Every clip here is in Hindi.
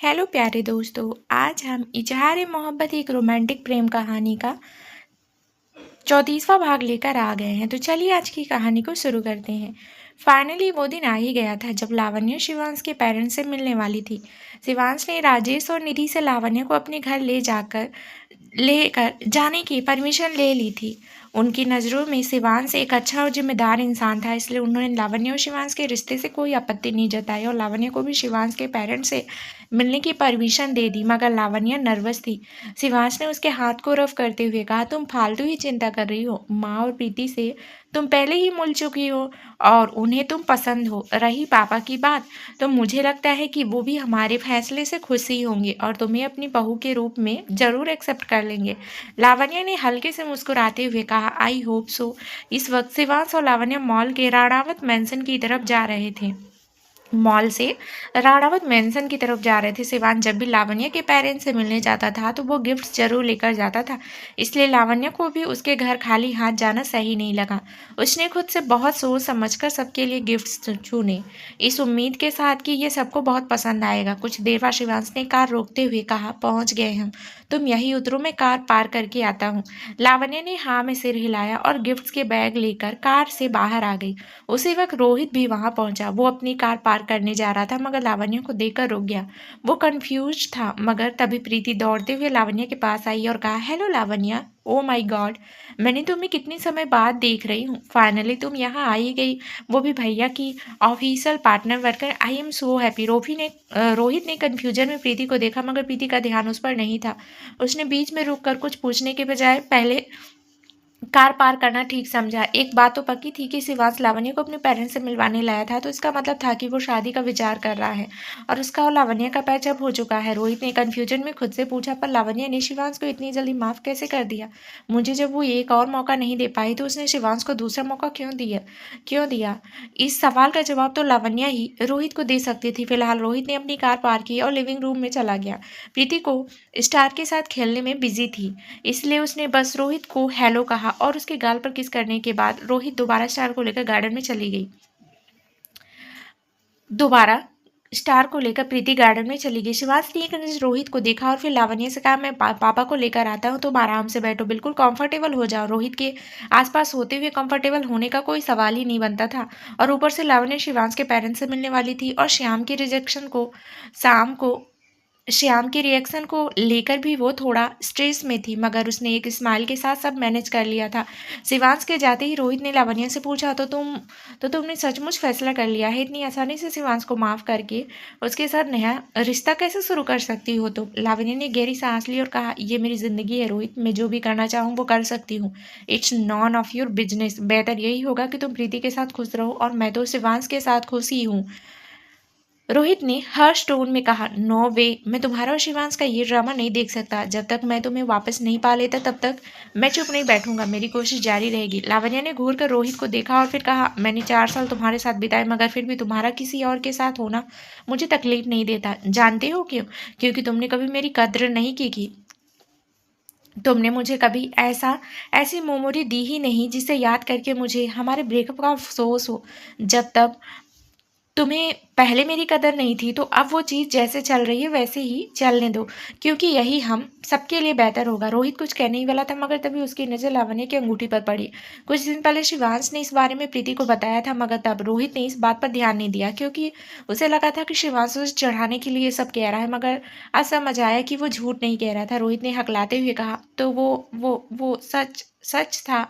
हेलो प्यारे दोस्तों, आज हम इजहार मोहब्बत एक रोमांटिक प्रेम कहानी का 34वां भाग लेकर आ गए हैं। तो चलिए आज की कहानी को शुरू करते हैं। फाइनली वो दिन आ ही गया था जब लावण्य शिवांश के पेरेंट्स से मिलने वाली थी। शिवांश ने राजेश और निधि से लावण्य को अपने घर लेकर जाने की परमिशन ले ली थी। उनकी नज़रों में शिवांश एक अच्छा और जिम्मेदार इंसान था, इसलिए उन्होंने लावण्य और शिवांश के रिश्ते से कोई आपत्ति नहीं जताई और लावण्य को भी शिवांश के पेरेंट्स से मिलने की परमिशन दे दी। मगर लावण्य नर्वस थी। शिवांश ने उसके हाथ को रफ करते हुए कहा, तुम फालतू ही चिंता कर रही हो। माँ और प्रीति से तुम पहले ही मिल चुकी हो और उन्हें तुम पसंद हो। रही पापा की बात, तो मुझे लगता है कि वो भी हमारे फैसले से खुश ही होंगे और तुम्हें अपनी बहू के रूप में ज़रूर एक्सेप्ट कर लेंगे। लावण्य ने हल्के से मुस्कुराते हुए कहा, आई होप सो। इस वक्त शिवांश और लावण्य मॉल के राणावत मैंसन की तरफ जा रहे थे। मॉल से राणावत मैंसन की तरफ जा रहे थे। शिवांश जब भी लावण्य के पेरेंट्स से मिलने जाता था तो वो गिफ्ट्स जरूर लेकर जाता था, इसलिए लावण्य को भी उसके घर खाली हाथ जाना सही नहीं लगा। उसने खुद से बहुत सोच समझकर सबके लिए गिफ्ट्स चुने, इस उम्मीद के साथ कि ये सबको बहुत पसंद आएगा। कुछ देर बाद शिवांश ने कार रोकते हुए कहा, पहुंच गए हम, तुम यहीं उतरो, मैं कार पार करके आता हूँ। लावण्य ने हाँ में सिर हिलाया और गिफ्ट्स के बैग लेकर कार से बाहर आ गई। उसी वक्त रोहित भी वहां पहुंचा। वो अपनी कार पार करने जा रहा था मगर लावण्य को देखकर रुक गया। वो कंफ्यूज था मगर तभी प्रीति दौड़ते हुए लावण्य के पास आई और कहा, hello Lavanya, oh my God, मैंने तुम्हें कितने समय बाद देख रही हूँ। फाइनली तुम यहाँ आई गई, वो भी भैया की official partner worker. I am so happy. Rohit ने कंफ्यूजन में प्रीति को देखा मगर प्रीति का ध्यान उस पर नहीं था। उसने बीच में रुककर कुछ पूछने के बजाय पहले कार पार करना ठीक समझा। एक बात तो पक्की थी कि शिवांश लावण्य को अपने पेरेंट्स से मिलवाने लाया था, तो इसका मतलब था कि वो शादी का विचार कर रहा है और उसका और लावण्य का पैचअप हो चुका है। रोहित ने कंफ्यूजन में खुद से पूछा, पर लावण्य ने शिवांश को इतनी जल्दी माफ कैसे कर दिया? मुझे जब वो एक और मौका नहीं दे पाई तो उसने शिवांश को दूसरा मौका क्यों दिया? इस सवाल का जवाब तो लावण्य ही रोहित को दे सकती थी। फिलहाल रोहित ने अपनी कार पार की और लिविंग रूम में चला गया। प्रीति को स्टार के साथ खेलने में बिजी थी, इसलिए उसने बस रोहित को हेलो कहा और उसके गाल पर किस करने के बाद रोहित दोबारा स्टार को लेकर गार्डन में चली गई। दोबारा स्टार को लेकर प्रीति गार्डन में चली गई। शिवांश ने एक नजर रोहित को देखा और फिर लावण्य से कहा, मैं पापा को लेकर आता हूँ, तुम आराम से बैठो, बिल्कुल कंफर्टेबल हो जाओ। रोहित के आसपास होते हुए कंफर्टेबल होने का कोई सवाल ही नहीं बनता था और ऊपर से लावण्य शिवांश के पेरेंट्स से मिलने वाली थी और श्याम के रिएक्शन को लेकर भी वो थोड़ा स्ट्रेस में थी, मगर उसने एक स्माइल के साथ सब मैनेज कर लिया था। शिवांश के जाते ही रोहित ने लावण्य से पूछा, तुमने सचमुच फैसला कर लिया है इतनी आसानी से शिवांश को माफ करके उसके साथ नया रिश्ता कैसे शुरू कर सकती हो तुम? लावण्य ने गहरी सांस ली और कहा, ये मेरी जिंदगी है रोहित, मैं जो भी करना चाहूँ वो कर सकती हूँ। It's none of your business. बेहतर यही होगा कि तुम प्रीति के साथ खुश रहो और मैं तो शिवांश के साथ खुश ही हूँ। रोहित ने हर्ष टोन में कहा, नो वे, मैं तुम्हारा और शिवांश का ये ड्रामा नहीं देख सकता। जब तक मैं तुम्हें वापस नहीं पा लेता तब तक मैं चुप नहीं बैठूंगा, मेरी कोशिश जारी रहेगी। लावण्य ने घूर कर रोहित को देखा और फिर कहा, मैंने 4 साल तुम्हारे साथ बिताए मगर फिर भी तुम्हारा किसी और के साथ होना मुझे तकलीफ नहीं देता। जानते हो क्यों? क्योंकि तुमने कभी मेरी कद्र नहीं की। तुमने मुझे कभी ऐसी मेमोरी दी ही नहीं जिसे याद करके मुझे हमारे ब्रेकअप का अफसोस हो। जब तब तुम्हें पहले मेरी कदर नहीं थी तो अब वो चीज़ जैसे चल रही है वैसे ही चलने दो, क्योंकि यही हम सबके लिए बेहतर होगा। रोहित कुछ कहने ही वाला था मगर तभी उसकी नज़र लावण्य की अंगूठी पर पड़ी। कुछ दिन पहले शिवांश ने इस बारे में प्रीति को बताया था मगर तब रोहित ने इस बात पर ध्यान नहीं दिया क्योंकि उसे लगा था कि शिवांश उसे चढ़ाने के लिए ये सब कह रहा है, मगर आज समझ आया कि वो झूठ नहीं कह रहा था। रोहित ने हकलाते हुए कहा, तो वो सच सच था।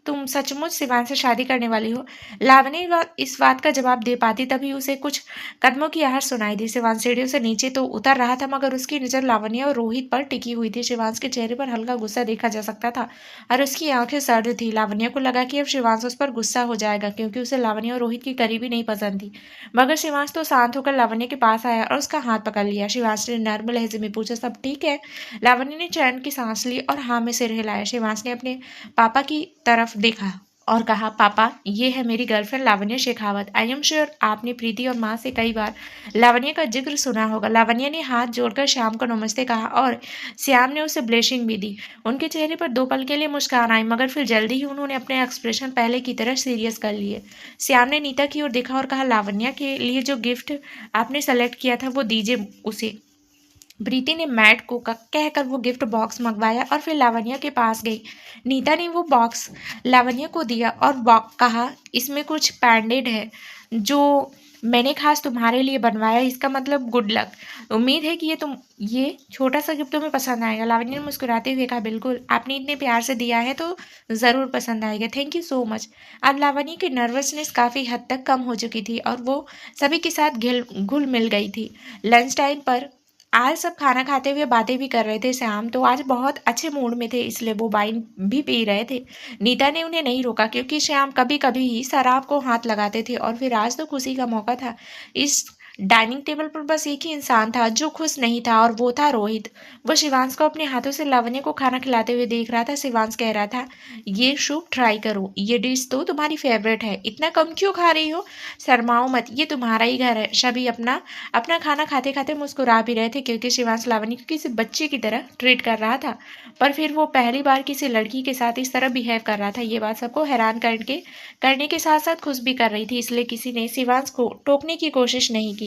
तुम सचमुच शिवांश से शादी करने वाली हो? लावण्य इस बात का जवाब दे पाती तभी उसे कुछ कदमों की आहट सुनाई दी। शिवांश सीढ़ियों से नीचे तो उतर रहा था मगर उसकी नज़र लावण्य और रोहित पर टिकी हुई थी। शिवांश के चेहरे पर हल्का गुस्सा देखा जा सकता था और उसकी आंखें सर्द थी। लावण्य को लगा कि अब शिवांश उस पर गुस्सा हो जाएगा क्योंकि उसे लावण्य और रोहित की करीबी नहीं पसंद थी, मगर शिवांश तो शांत होकर लावण्य के पास आया और उसका हाथ पकड़ लिया। शिवांश ने नर्म लहजे में पूछा, सब ठीक है? लावण्य ने चैन की सांस ली और हाँ में सिर हिलाया। शिवांश ने अपने पापा की तरफ देखा और कहा, पापा ये है मेरी girlfriend Lavanya Shekhawat. I am sure आपने प्रीति और माँ से कई बार लावण्य का जिक्र सुना होगा। लावण्य ने हाथ जोड़कर श्याम को नमस्ते कहा और श्याम ने उसे ब्लेसिंग भी दी। उनके चेहरे पर 2 पल के लिए मुस्कान आई, मगर फिर जल्दी ही उन्होंने अपने एक्सप्रेशन पहले की तरह सीरियस कर लिए। श्याम ने नीता की ओर देखा और कहा, लावण्य के लिए जो गिफ्ट आपने सेलेक्ट किया था वो दीजिए उसे। प्रीति ने मैट को कहकर वो गिफ्ट बॉक्स मंगवाया और फिर लावण्य के पास गई। नीता ने वो बॉक्स लावण्य को दिया और कहा, इसमें कुछ पैंडेड है जो मैंने खास तुम्हारे लिए बनवाया, इसका मतलब गुड लक। उम्मीद है कि ये छोटा सा गिफ्ट तुम्हें पसंद आएगा। लावण्य ने मुस्कुराते हुए कहा, बिल्कुल, आपने इतने प्यार से दिया है तो ज़रूर पसंद आएगा। Thank you so much. अब लावण्य की नर्वसनेस काफ़ी हद तक कम हो चुकी थी और वो सभी के साथ घुल मिल गई थी। लंच टाइम पर आज सब खाना खाते हुए बातें भी कर रहे थे। श्याम तो आज बहुत अच्छे मूड में थे, इसलिए वो वाइन भी पी रहे थे। नीता ने उन्हें नहीं रोका क्योंकि श्याम कभी कभी ही शराब को हाथ लगाते थे और फिर आज तो खुशी का मौका था। इस डाइनिंग टेबल पर बस एक ही इंसान था जो खुश नहीं था और वो था रोहित। वो शिवांश को अपने हाथों से लावण्य को खाना खिलाते हुए देख रहा था। शिवांश कह रहा था, ये सूप ट्राई करो, ये डिश तो तुम्हारी फेवरेट है, इतना कम क्यों खा रही हो? शर्माओ मत, ये तुम्हारा ही घर है। सभी अपना अपना खाना खाते खाते मुस्कुरा भी रहे थे क्योंकि शिवांश लावण्य को किसी बच्चे की तरह ट्रीट कर रहा था, पर फिर वो पहली बार किसी लड़की के साथ इस तरह बिहेव कर रहा था। ये बात सबको हैरान करने के साथ साथ खुश भी कर रही थी, इसलिए किसी ने शिवांश को टोकने की कोशिश नहीं की।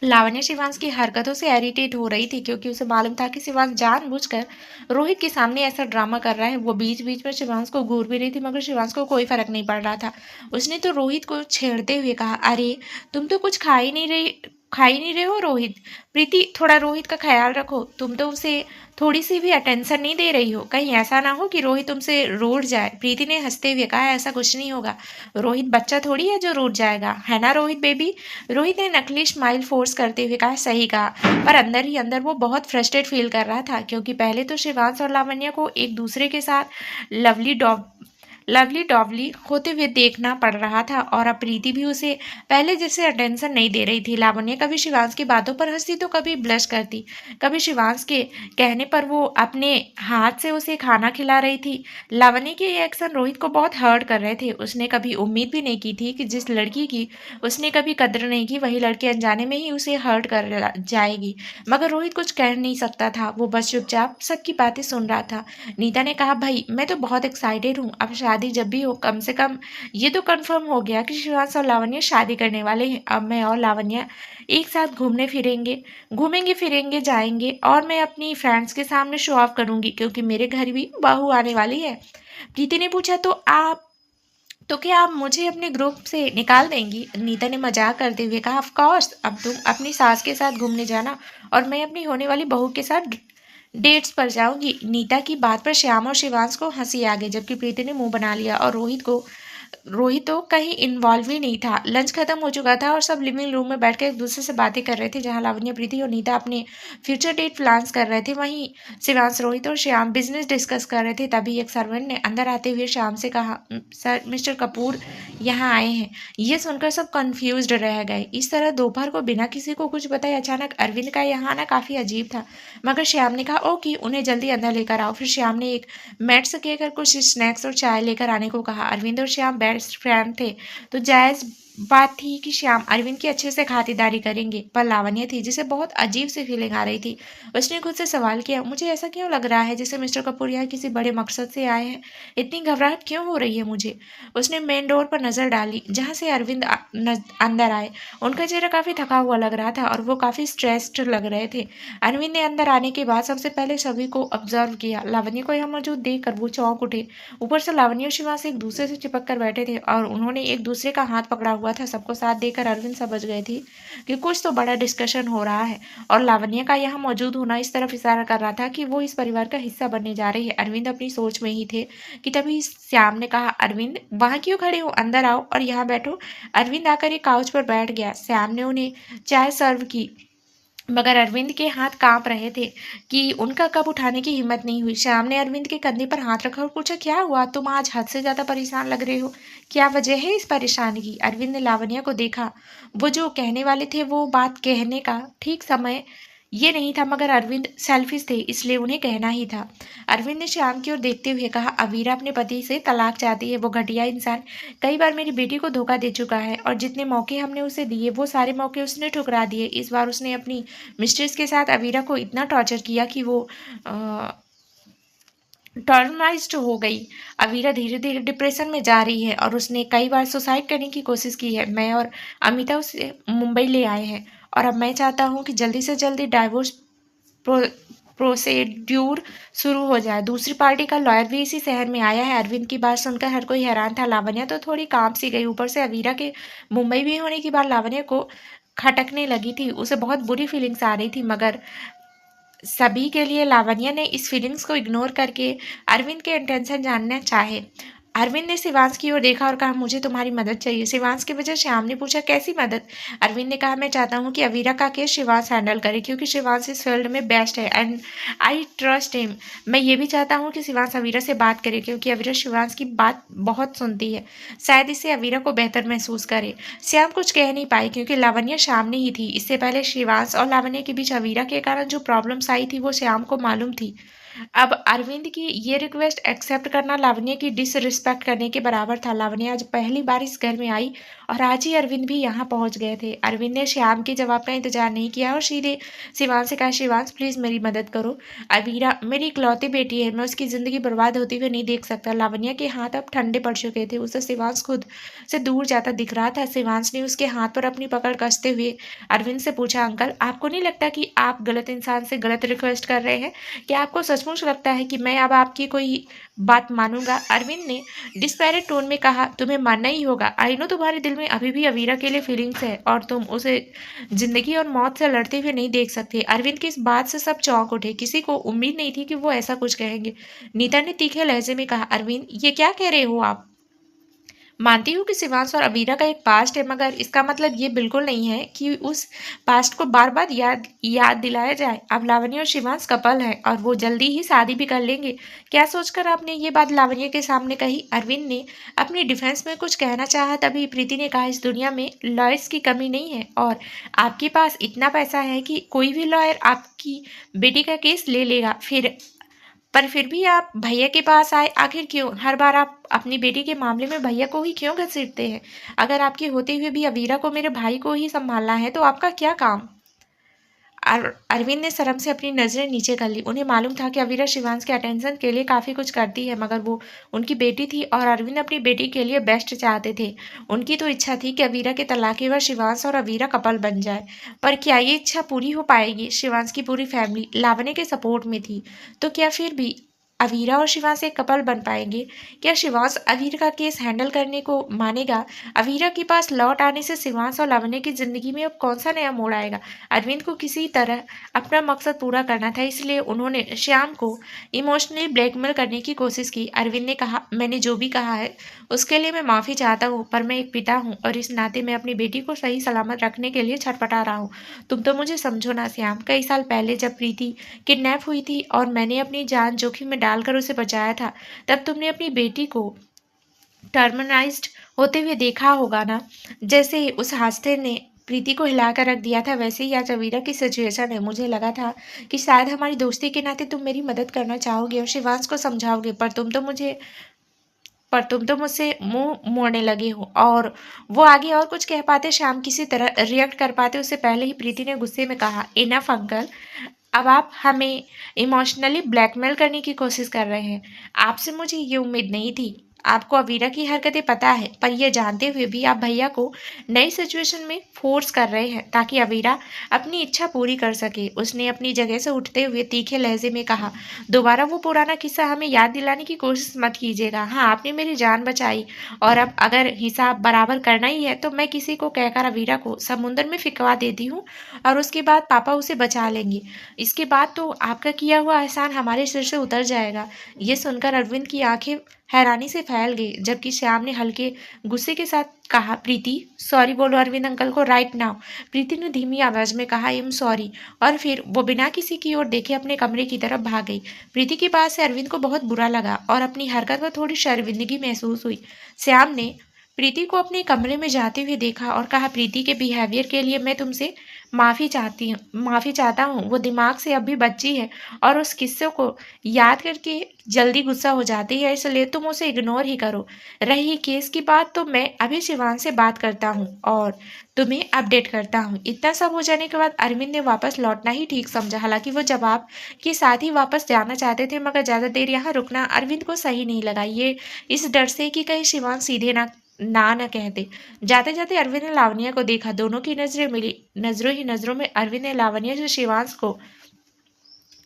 लावण्य शिवांश की हरकतों से इरिटेट हो रही थी क्योंकि उसे मालूम था कि शिवांश जानबूझकर रोहित के सामने ऐसा ड्रामा कर रहा है। वो बीच बीच में शिवांश को घूर भी रही थी, मगर शिवांश को कोई फर्क नहीं पड़ रहा था। उसने तो रोहित को छेड़ते हुए कहा, अरे तुम तो कुछ खा ही नहीं रहे हो रोहित। प्रीति, थोड़ा रोहित का ख्याल रखो, तुम तो उसे थोड़ी सी भी अटेंशन नहीं दे रही हो, कहीं ऐसा ना हो कि रोहित तुमसे रूठ जाए। प्रीति ने हंसते हुए कहा, ऐसा कुछ नहीं होगा, रोहित बच्चा थोड़ी है जो रूठ जाएगा, है ना रोहित बेबी? रोहित ने नकली स्माइल फोर्स करते हुए कहा, सही कहा। पर अंदर ही अंदर वो बहुत फ्रस्ट्रेट फील कर रहा था क्योंकि पहले तो शिवांश और लावण्य को एक दूसरे के साथ लवली डॉवली होते हुए देखना पड़ रहा था और अब प्रीति भी उसे पहले जैसे अटेंशन नहीं दे रही थी। लावण्य कभी शिवांश की बातों पर हंसती तो कभी ब्लश करती, कभी शिवांश के कहने पर वो अपने हाथ से उसे खाना खिला रही थी। लावण्य के ये एक्शन रोहित को बहुत हर्ट कर रहे थे। उसने कभी उम्मीद भी नहीं की थी कि जिस लड़की की उसने कभी कदर नहीं की वही लड़की अनजाने में ही उसे हर्ट कर जाएगी, मगर रोहित कुछ कह नहीं सकता था। वो बस चुपचाप सबकी बातें सुन रहा था। नीता ने कहा, भाई मैं तो बहुत एक्साइटेड हूँ, अब शादी जब भी हो कम से कम ये तो कंफर्म हो गया कि शिवांश और लावण्य शादी करने वाले हैं। अब मैं और लावण्य एक साथ घूमेंगे फिरेंगे जाएंगे और मैं अपनी फ्रेंड्स के सामने शो ऑफ करूंगी क्योंकि मेरे घर भी बहू आने वाली है। प्रीति ने पूछा, तो क्या आप मुझे अपने ग्रुप से निकाल देंगी? नीता ने मजाक करते हुए कहा, ऑफ कोर्स, अब तुम अपनी सास के साथ घूमने जाना और मैं अपनी होने वाली बहू के साथ डेट्स पर जाऊंगी। नीता की बात पर श्याम और शिवांश को हंसी आ गई, जबकि प्रीति ने मुंह बना लिया और रोहित तो कहीं इन्वॉल्व ही नहीं था। लंच खत्म हो चुका था और सब लिविंग रूम में बैठकर एक दूसरे से बातें कर रहे थे। जहां लावण्य, प्रीति और नीता अपने फ्यूचर डेट प्लान्स कर रहे थे, वहीं शिवांश, रोहित और श्याम बिजनेस डिस्कस कर रहे थे। तभी एक सर्वेंट ने अंदर आते हुए श्याम से कहा, सर, मिस्टर कपूर यहाँ आए हैं। ये सुनकर सब कंफ्यूज्ड रह गए। इस तरह दोपहर को बिना किसी को कुछ बताए अचानक अरविंद का यहाँ आना काफ़ी अजीब था, मगर श्याम ने कहा, ओके, उन्हें जल्दी अंदर लेकर आओ। फिर श्याम ने एक मेड से कहकर कुछ स्नैक्स और चाय लेकर आने को कहा। अरविंद और श्याम बेस्ट फ्रेंड थे तो जायज़ बात थी कि श्याम अरविंद की अच्छे से खातिरदारी करेंगे, पर लावण्य थी जिसे बहुत अजीब सी फीलिंग आ रही थी। उसने खुद से सवाल किया, मुझे ऐसा क्यों लग रहा है जैसे मिस्टर कपूर यहाँ किसी बड़े मकसद से आए हैं? इतनी घबराहट क्यों हो रही है मुझे? उसने मेन डोर पर नजर डाली जहाँ से अरविंद अंदर आए। उनका चेहरा काफी थका हुआ लग रहा था और वो काफी स्ट्रेस्ड लग रहे थे। अरविंद ने अंदर आने के बाद सबसे पहले सभी को ऑब्जर्व किया। लावण्य को यहाँ मौजूद देखकर वो चौंक उठे। ऊपर से लावण्य और शिवा से एक दूसरे से चिपक कर बैठे थे और उन्होंने एक दूसरे का हाथ पकड़ा हुआ था। सबको साथ देकर अरविंद समझ गए थे कि कुछ तो बड़ा डिस्कशन हो रहा है और लावण्य का यहाँ मौजूद होना इस तरफ इशारा कर रहा था कि वो इस परिवार का हिस्सा बनने जा रही है। अरविंद अपनी सोच में ही थे कि तभी श्याम ने कहा, अरविंद वहाँ क्यों खड़े हो, अंदर आओ और यहाँ बैठो। अरविंद आकर एक काउच पर बैठ गया। श्याम ने उन्हें चाय सर्व की, मगर अरविंद के हाथ कांप रहे थे कि उनका कब उठाने की हिम्मत नहीं हुई। श्याम ने अरविंद के कंधे पर हाथ रखा और पूछा, क्या हुआ, तुम आज हद से ज्यादा परेशान लग रहे हो, क्या वजह है इस परेशानी की? अरविंद ने लावण्य को देखा। वो जो कहने वाले थे वो बात कहने का ठीक समय ये नहीं था, मगर अरविंद सेल्फिश थे, इसलिए उन्हें कहना ही था। अरविंद ने श्याम की ओर देखते हुए कहा, अवीरा अपने पति से तलाक चाहती है। वो घटिया इंसान कई बार मेरी बेटी को धोखा दे चुका है और जितने मौके हमने उसे दिए वो सारे मौके उसने ठुकरा दिए। इस बार उसने अपनी मिस्ट्रेस के साथ अवीरा को इतना टॉर्चर किया कि वो टर्मनाइज्ड हो गई। अवीरा धीरे धीरे डिप्रेशन में जा रही है और उसने कई बार सुसाइड करने की कोशिश की है। मैं और अमिता उसे मुंबई ले आए हैं और अब मैं चाहता हूँ कि जल्दी से जल्दी डाइवोर्स प्रोसीड्यूर शुरू हो जाए। दूसरी पार्टी का लॉयर भी इसी शहर में आया है। अरविंद की बात सुनकर हर कोई हैरान था। लावण्या तो थोड़ी कांप सी गई। ऊपर से अवीरा के मुंबई में होने की बात लावण्या को खटकने लगी थी। उसे बहुत बुरी फीलिंग्स आ रही थी, मगर सभी के लिए लावण्या ने इस फीलिंग्स को इग्नोर करके अरविंद के इंटेंशन जानना चाहे। अरविंद ने शिवांश की ओर देखा और कहा, मुझे तुम्हारी मदद चाहिए। शिवांश की वजह श्याम ने पूछा, कैसी मदद? अरविंद ने कहा, मैं चाहता हूँ कि अवीरा का केस शिवांश हैंडल करे, क्योंकि शिवांश इस फील्ड में बेस्ट है एंड आई ट्रस्ट हिम। मैं ये भी चाहता हूँ कि शिवांश अवीरा से बात करे, क्योंकि अवीरा शिवांश की बात बहुत सुनती है। शायद इससे अवीरा को बेहतर महसूस करे। श्याम कुछ कह नहीं पाई, क्योंकि लावण्या सामने ही थी। इससे पहले शिवांश और लावण्या के बीच अवीरा के कारण जो प्रॉब्लम्स आई थी वो श्याम को मालूम थी। अब अरविंद की ये रिक्वेस्ट एक्सेप्ट करना लावण्य की डिसरिस्पेक्ट करने के बराबर था। लावण्य आज पहली बार इस घर में आई और आज ही अरविंद भी यहाँ पहुँच गए थे। अरविंद ने श्याम के जवाब का इंतजार नहीं किया और सीधे शिवांश से कहा, शिवांश प्लीज़ मेरी मदद करो। अवीरा मेरी इकलौती बेटी है, मैं उसकी ज़िंदगी बर्बाद होती हुई नहीं देख सकता। लावण्य के हाथ अब ठंडे पड़ चुके थे। उसे शिवांश खुद से दूर जाता दिख रहा था। शिवांश ने उसके हाथ पर अपनी पकड़ कसते हुए अरविंद से पूछा, अंकल आपको नहीं लगता कि आप गलत इंसान से गलत रिक्वेस्ट कर रहे हैं? क्या आपको सचमुच लगता है कि मैं अब आपकी कोई बात मानूंगा? अरविंद ने डिस्पैरेट टोन में कहा, तुम्हें मानना ही होगा। आई नो तुम्हारे दिल में अभी भी अवीरा के लिए फीलिंग्स है और तुम उसे जिंदगी और मौत से लड़ते हुए नहीं देख सकते। अरविंद की इस बात से सब चौंक उठे। किसी को उम्मीद नहीं थी कि वो ऐसा कुछ कहेंगे। नीता ने तीखे लहजे में कहा, अरविंद ये क्या कह रहे हो आप? मानती हूँ कि शिवांश और अवीरा का एक पास्ट है, मगर इसका मतलब ये बिल्कुल नहीं है कि उस पास्ट को बार बार याद दिलाया जाए। अब लावण्य और शिवांश कपल है और वो जल्दी ही शादी भी कर लेंगे। क्या सोचकर आपने ये बात लावण्य के सामने कही? अरविंद ने अपनी डिफेंस में कुछ कहना चाहा, तभी प्रीति ने कहा, इस दुनिया में लॉयर्स की कमी नहीं है और आपके पास इतना पैसा है कि कोई भी लॉयर आपकी बेटी का केस ले लेगा। फिर भी आप भैया के पास आए, आखिर क्यों? हर बार आप अपनी बेटी के मामले में भैया को ही क्यों घसीटते हैं? अगर आपके होते हुए भी अवीरा को मेरे भाई को ही संभालना है तो आपका क्या काम? अरविंद ने शर्म से अपनी नज़रें नीचे कर ली। उन्हें मालूम था कि अवीरा शिवांश के अटेंशन के लिए काफ़ी कुछ करती है, मगर वो उनकी बेटी थी और अरविंद अपनी बेटी के लिए बेस्ट चाहते थे। उनकी तो इच्छा थी कि अवीरा के तलाक के बाद शिवांश और अवीरा कपल बन जाए, पर क्या ये इच्छा पूरी हो पाएगी? शिवांश की पूरी फैमिली लावण्य के सपोर्ट में थी, तो क्या फिर भी अवीरा और शिवांश एक कपल बन पाएंगे? क्या शिवांश अवीरा का केस हैंडल करने को मानेगा? अवीरा के पास लौट आने से शिवांश और लावण्य की जिंदगी में अब कौन सा नया मोड़ आएगा? अरविंद को किसी तरह अपना मकसद पूरा करना था, इसलिए उन्होंने श्याम को इमोशनली ब्लैकमेल करने की कोशिश की। अरविंद ने कहा, मैंने जो भी कहा है उसके लिए मैं माफ़ी चाहता हूँ, पर मैं एक पिता हूँ और इस नाते मैं अपनी बेटी को सही सलामत रखने के लिए छटपटा रहा हूँ। तुम तो मुझे समझो ना श्याम। कई साल पहले जब प्रीति किडनैप हुई थी और मैंने अपनी जान जोखिम में डालकर उसे बचाया था, तब तुमने अपनी बेटी को टर्मिनाइज्ड होते हुए देखा होगा ना। जैसे उस हादसे ने प्रीति को हिलाकर रख दिया था, वैसे ही आज अवीरा की सिचुएशन है। मुझे लगा था कि शायद हमारी दोस्ती के नाते तुम मेरी मदद करना चाहोगे और शिवांश को समझाओगे, पर तुम तो मुझसे मुंह मोड़ने लगे हो। और वो आगे और कुछ कह पाते, श्याम किसी तरह रिएक्ट कर पाते उससे पहले ही प्रीति ने गुस्से में कहा, इनफ अंकल, अब आप हमें इमोशनली ब्लैकमेल करने की कोशिश कर रहे हैं। आपसे मुझे ये उम्मीद नहीं थी। आपको अवीरा की हरकतें पता है, पर यह जानते हुए भी आप भैया को नई सिचुएशन में फोर्स कर रहे हैं ताकि अवीरा अपनी इच्छा पूरी कर सके। उसने अपनी जगह से उठते हुए तीखे लहजे में कहा, दोबारा वो पुराना किस्सा हमें याद दिलाने की कोशिश मत कीजिएगा। हाँ, आपने मेरी जान बचाई और अब अगर हिसाब बराबर करना ही है तो मैं किसी को कहकर अवीरा को समुद्र में फिकवा देती हूँ और उसके बाद पापा उसे बचा लेंगे। इसके बाद तो आपका किया हुआ एहसान हमारे सिर से उतर जाएगा। ये सुनकर अरविंद की आंखें हैरानी से फैल गई, जबकि श्याम ने हल्के गुस्से के साथ कहा, प्रीति सॉरी बोलो अरविंद अंकल को राइट नाउ। प्रीति ने धीमी आवाज में कहा, आई एम सॉरी, और फिर वो बिना किसी की ओर देखे अपने कमरे की तरफ भाग गई। प्रीति की बात से अरविंद को बहुत बुरा लगा और अपनी हरकत पर थोड़ी शर्मिंदगी महसूस हुई। श्याम ने प्रीति को अपने कमरे में जाते हुए देखा और कहा, प्रीति के बिहेवियर के लिए मैं तुमसे माफ़ी चाहता हूँ। वो दिमाग से अब भी बच्ची है और उस किस्से को याद करके जल्दी गुस्सा हो जाती है, इसलिए तुम उसे इग्नोर ही करो। रही केस की बात, तो मैं अभी शिवांश से बात करता हूँ और तुम्हें अपडेट करता हूँ। इतना सब हो जाने के बाद अरविंद ने वापस लौटना ही ठीक समझा। हालांकि वो जवाब के साथ ही वापस जाना चाहते थे, मगर ज़्यादा देर यहाँ रुकना अरविंद को सही नहीं लगा। ये इस डर से कि कहीं शिवांश सीधे ना कहते। जाते जाते अरविंद ने लावण्या को देखा। दोनों की नजरें मिली। नजरों ही नजरों में अरविंद ने लावण्या से शिवांश को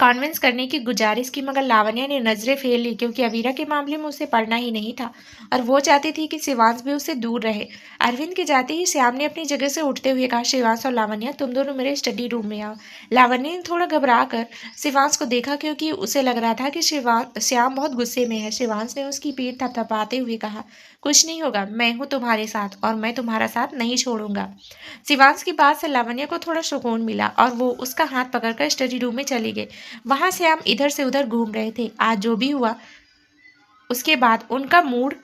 कॉन्विंस करने की गुजारिश की, मगर लावण्या ने नजरें फेर ली, क्योंकि अवीरा के मामले में उसे पढ़ना ही नहीं था और वो चाहती थी कि शिवांश भी उससे दूर रहे। अरविंद के जाते ही श्याम ने अपनी जगह से उठते हुए कहा, शिवांश और लावण्या, तुम दोनों मेरे स्टडी रूम में आओ। लावण्या ने थोड़ा घबरा कर शिवांश को देखा, क्योंकि उसे लग रहा था कि श्याम बहुत गुस्से में है। शिवांश ने उसकी पीठ थपथपाते हुए कहा, कुछ नहीं होगा, मैं हूँ तुम्हारे साथ और मैं तुम्हारा साथ नहीं छोड़ूंगा। शिवांश की बात से लावण्या को थोड़ा सुकून मिला और वो उसका हाथ पकड़कर स्टडी रूम में चली गई। वहां से हम इधर से उधर घूम रहे थे। आज जो भी हुआ उसके बाद उनका मूड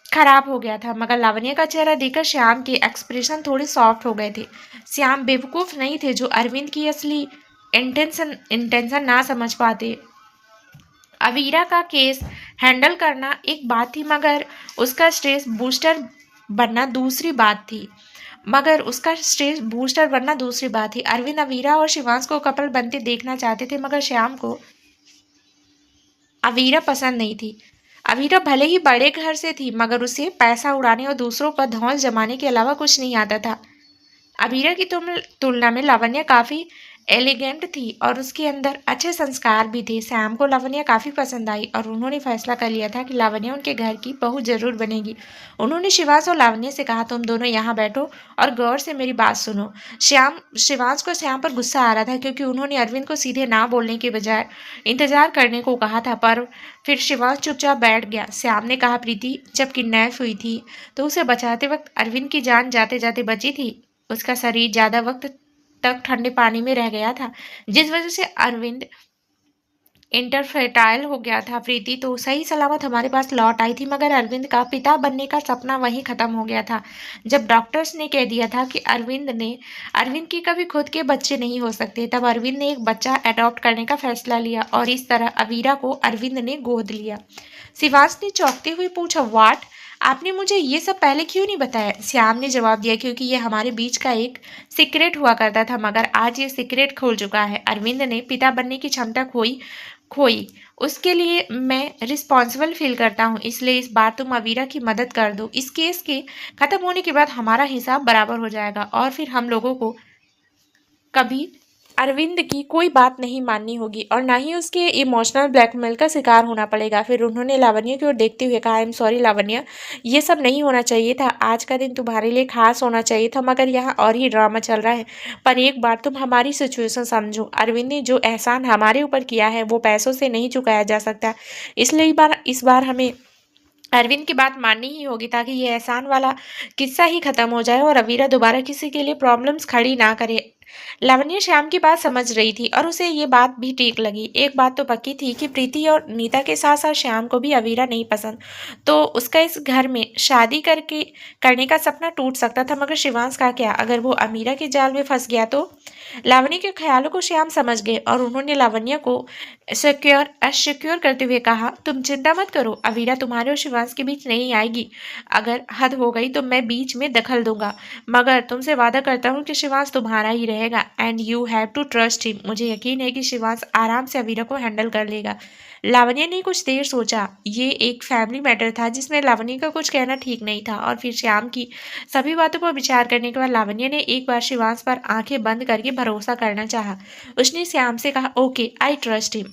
खराब हो गया था, मगर लावण्या का चेहरा देखकर श्याम के एक्सप्रेशन थोड़े सॉफ्ट हो गए थे। श्याम बेवकूफ नहीं थे जो अरविंद की असली इंटेंशन ना समझ पाते। अवीरा का केस हैंडल करना एक बात थी, मगर उसका स्ट्रेस बूस्टर बनना दूसरी बात थी। अरविंद अवीरा और शिवांश को कपल बनते देखना चाहते थे, मगर श्याम को अवीरा पसंद नहीं थी। अवीरा भले ही बड़े घर से थी, मगर उसे पैसा उड़ाने और दूसरों पर धौंस जमाने के अलावा कुछ नहीं आता था। अबीरा की तुलना में लावण्या काफ़ी एलिगेंट थी और उसके अंदर अच्छे संस्कार भी थे। श्याम को लावण्या काफ़ी पसंद आई और उन्होंने फैसला कर लिया था कि लावण्या उनके घर की बहू जरूर बनेगी। उन्होंने शिवांश और लावण्या से कहा, तुम दोनों यहाँ बैठो और गौर से मेरी बात सुनो। शिवांश को श्याम पर गुस्सा आ रहा था, क्योंकि उन्होंने अरविंद को सीधे ना बोलने के बजाय इंतजार करने को कहा था, पर फिर शिवांश चुपचाप बैठ गया। श्याम ने कहा, प्रीति जब किडनैप हुई थी तो उसे बचाते वक्त अरविंद की जान जाते जाते बची थी। उसका शरीर ज्यादा वक्त तक ठंडे पानी में रह गया था, जिस वजह से अरविंद इंटरफेटाइल हो गया था। प्रीति तो सही सलामत हमारे पास लौट आई थी, मगर अरविंद का पिता बनने का सपना वहीं खत्म हो गया था, जब डॉक्टर्स ने कह दिया था कि अरविंद की कभी खुद के बच्चे नहीं हो सकते। तब अरविंद ने एक बच्चा अडॉप्ट करने का फैसला लिया और इस तरह अवीरा को अरविंद ने गोद लिया। शिवांश ने चौंकते हुए पूछा, व्हाट? आपने मुझे ये सब पहले क्यों नहीं बताया? श्याम ने जवाब दिया, क्योंकि ये हमारे बीच का एक सीक्रेट हुआ करता था, मगर आज ये सीक्रेट खुल चुका है। अरविंद ने पिता बनने की क्षमता खोई। उसके लिए मैं रिस्पॉन्सिबल फील करता हूँ, इसलिए इस बार तुम अवीरा की मदद कर दो। इस केस के खत्म होने के बाद हमारा हिसाब बराबर हो जाएगा और फिर हम लोगों को कभी अरविंद की कोई बात नहीं माननी होगी और ना ही उसके इमोशनल ब्लैकमेल का शिकार होना पड़ेगा। फिर उन्होंने लावण्या की ओर देखते हुए कहा, आई एम सॉरी लावण्या, ये सब नहीं होना चाहिए था। आज का दिन तुम्हारे लिए खास होना चाहिए था, मगर यहाँ और ही ड्रामा चल रहा है। पर एक बार तुम हमारी सिचुएशन समझो। अरविंद ने जो एहसान हमारे ऊपर किया है वो पैसों से नहीं चुकाया जा सकता, इसलिए इस बार हमें अरविंद की बात माननी ही होगी, ताकि ये एहसान वाला किस्सा ही खत्म हो जाए और अवीरा दोबारा किसी के लिए प्रॉब्लम्स खड़ी ना करे। लावण्या श्याम की बात समझ रही थी और उसे ये बात भी ठीक लगी। एक बात तो पक्की थी कि प्रीति और नीता के साथ साथ श्याम को भी अवीरा नहीं पसंद, तो उसका इस घर में शादी करने का सपना टूट सकता था। मगर शिवांश का क्या? अगर वो अमीरा के जाल में फंस गया तो? लावण्या के ख्यालों को श्याम समझ गए और उन्होंने लावण्या को सिक्योर करते हुए कहा, तुम चिंता मत करो, अवीरा तुम्हारे और शिवांश के बीच नहीं आएगी। अगर हद हो गई तो मैं बीच में दखल दूंगा, मगर तुमसे वादा करता हूँ कि शिवांश तुम्हारा ही रहेगा and you have to trust him. मुझे यकीन है कि शिवांश आराम से अवीरा को हैंडल कर लेगा। लावण्या ने कुछ देर सोचा। ये एक फैमिली मैटर था जिसमें लावण्या का कुछ कहना ठीक नहीं था, और फिर श्याम की सभी बातों पर विचार करने के बाद लावण्या ने एक बार शिवांश पर आंखें बंद करके भरोसा करना चाहा। उसने श्याम से कहा, okay, I trust him.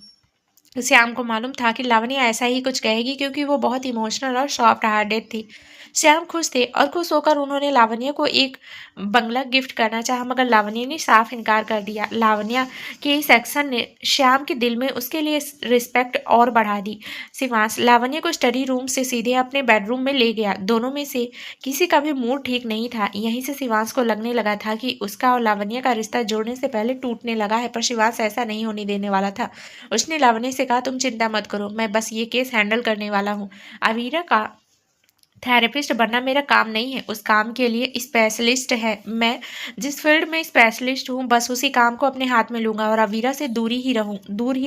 Shyam को मालूम था कि लावण्या ऐसा ही कुछ कहेगी, क्योंकि वो बहुत इमोशनल और सॉफ्ट हार्टेड थी। श्याम खुश थे और खुश होकर उन्होंने लावण्या को एक बंगला गिफ्ट करना चाहा, मगर लावण्या ने साफ इनकार कर दिया। लावण्या के इस एक्शन ने श्याम के दिल में उसके लिए रिस्पेक्ट और बढ़ा दी। शिवांश लावण्या को स्टडी रूम से सीधे अपने बेडरूम में ले गया। दोनों में से किसी का भी मूड ठीक नहीं था। यहीं से शिवांश को लगने लगा था कि उसका और लावण्या का रिश्ता जोड़ने से पहले टूटने लगा है, पर शिवांश ऐसा नहीं होने देने वाला था। उसने लावण्या से कहा, तुम चिंता मत करो, मैं बस ये केस हैंडल करने वाला हूँ। अवीरा का थेरेपिस्ट बनना मेरा काम नहीं है, उस काम के लिए स्पेशलिस्ट है। मैं जिस फील्ड में स्पेशलिस्ट हूँ बस उसी काम को अपने हाथ में लूंगा और अवीरा से दूर ही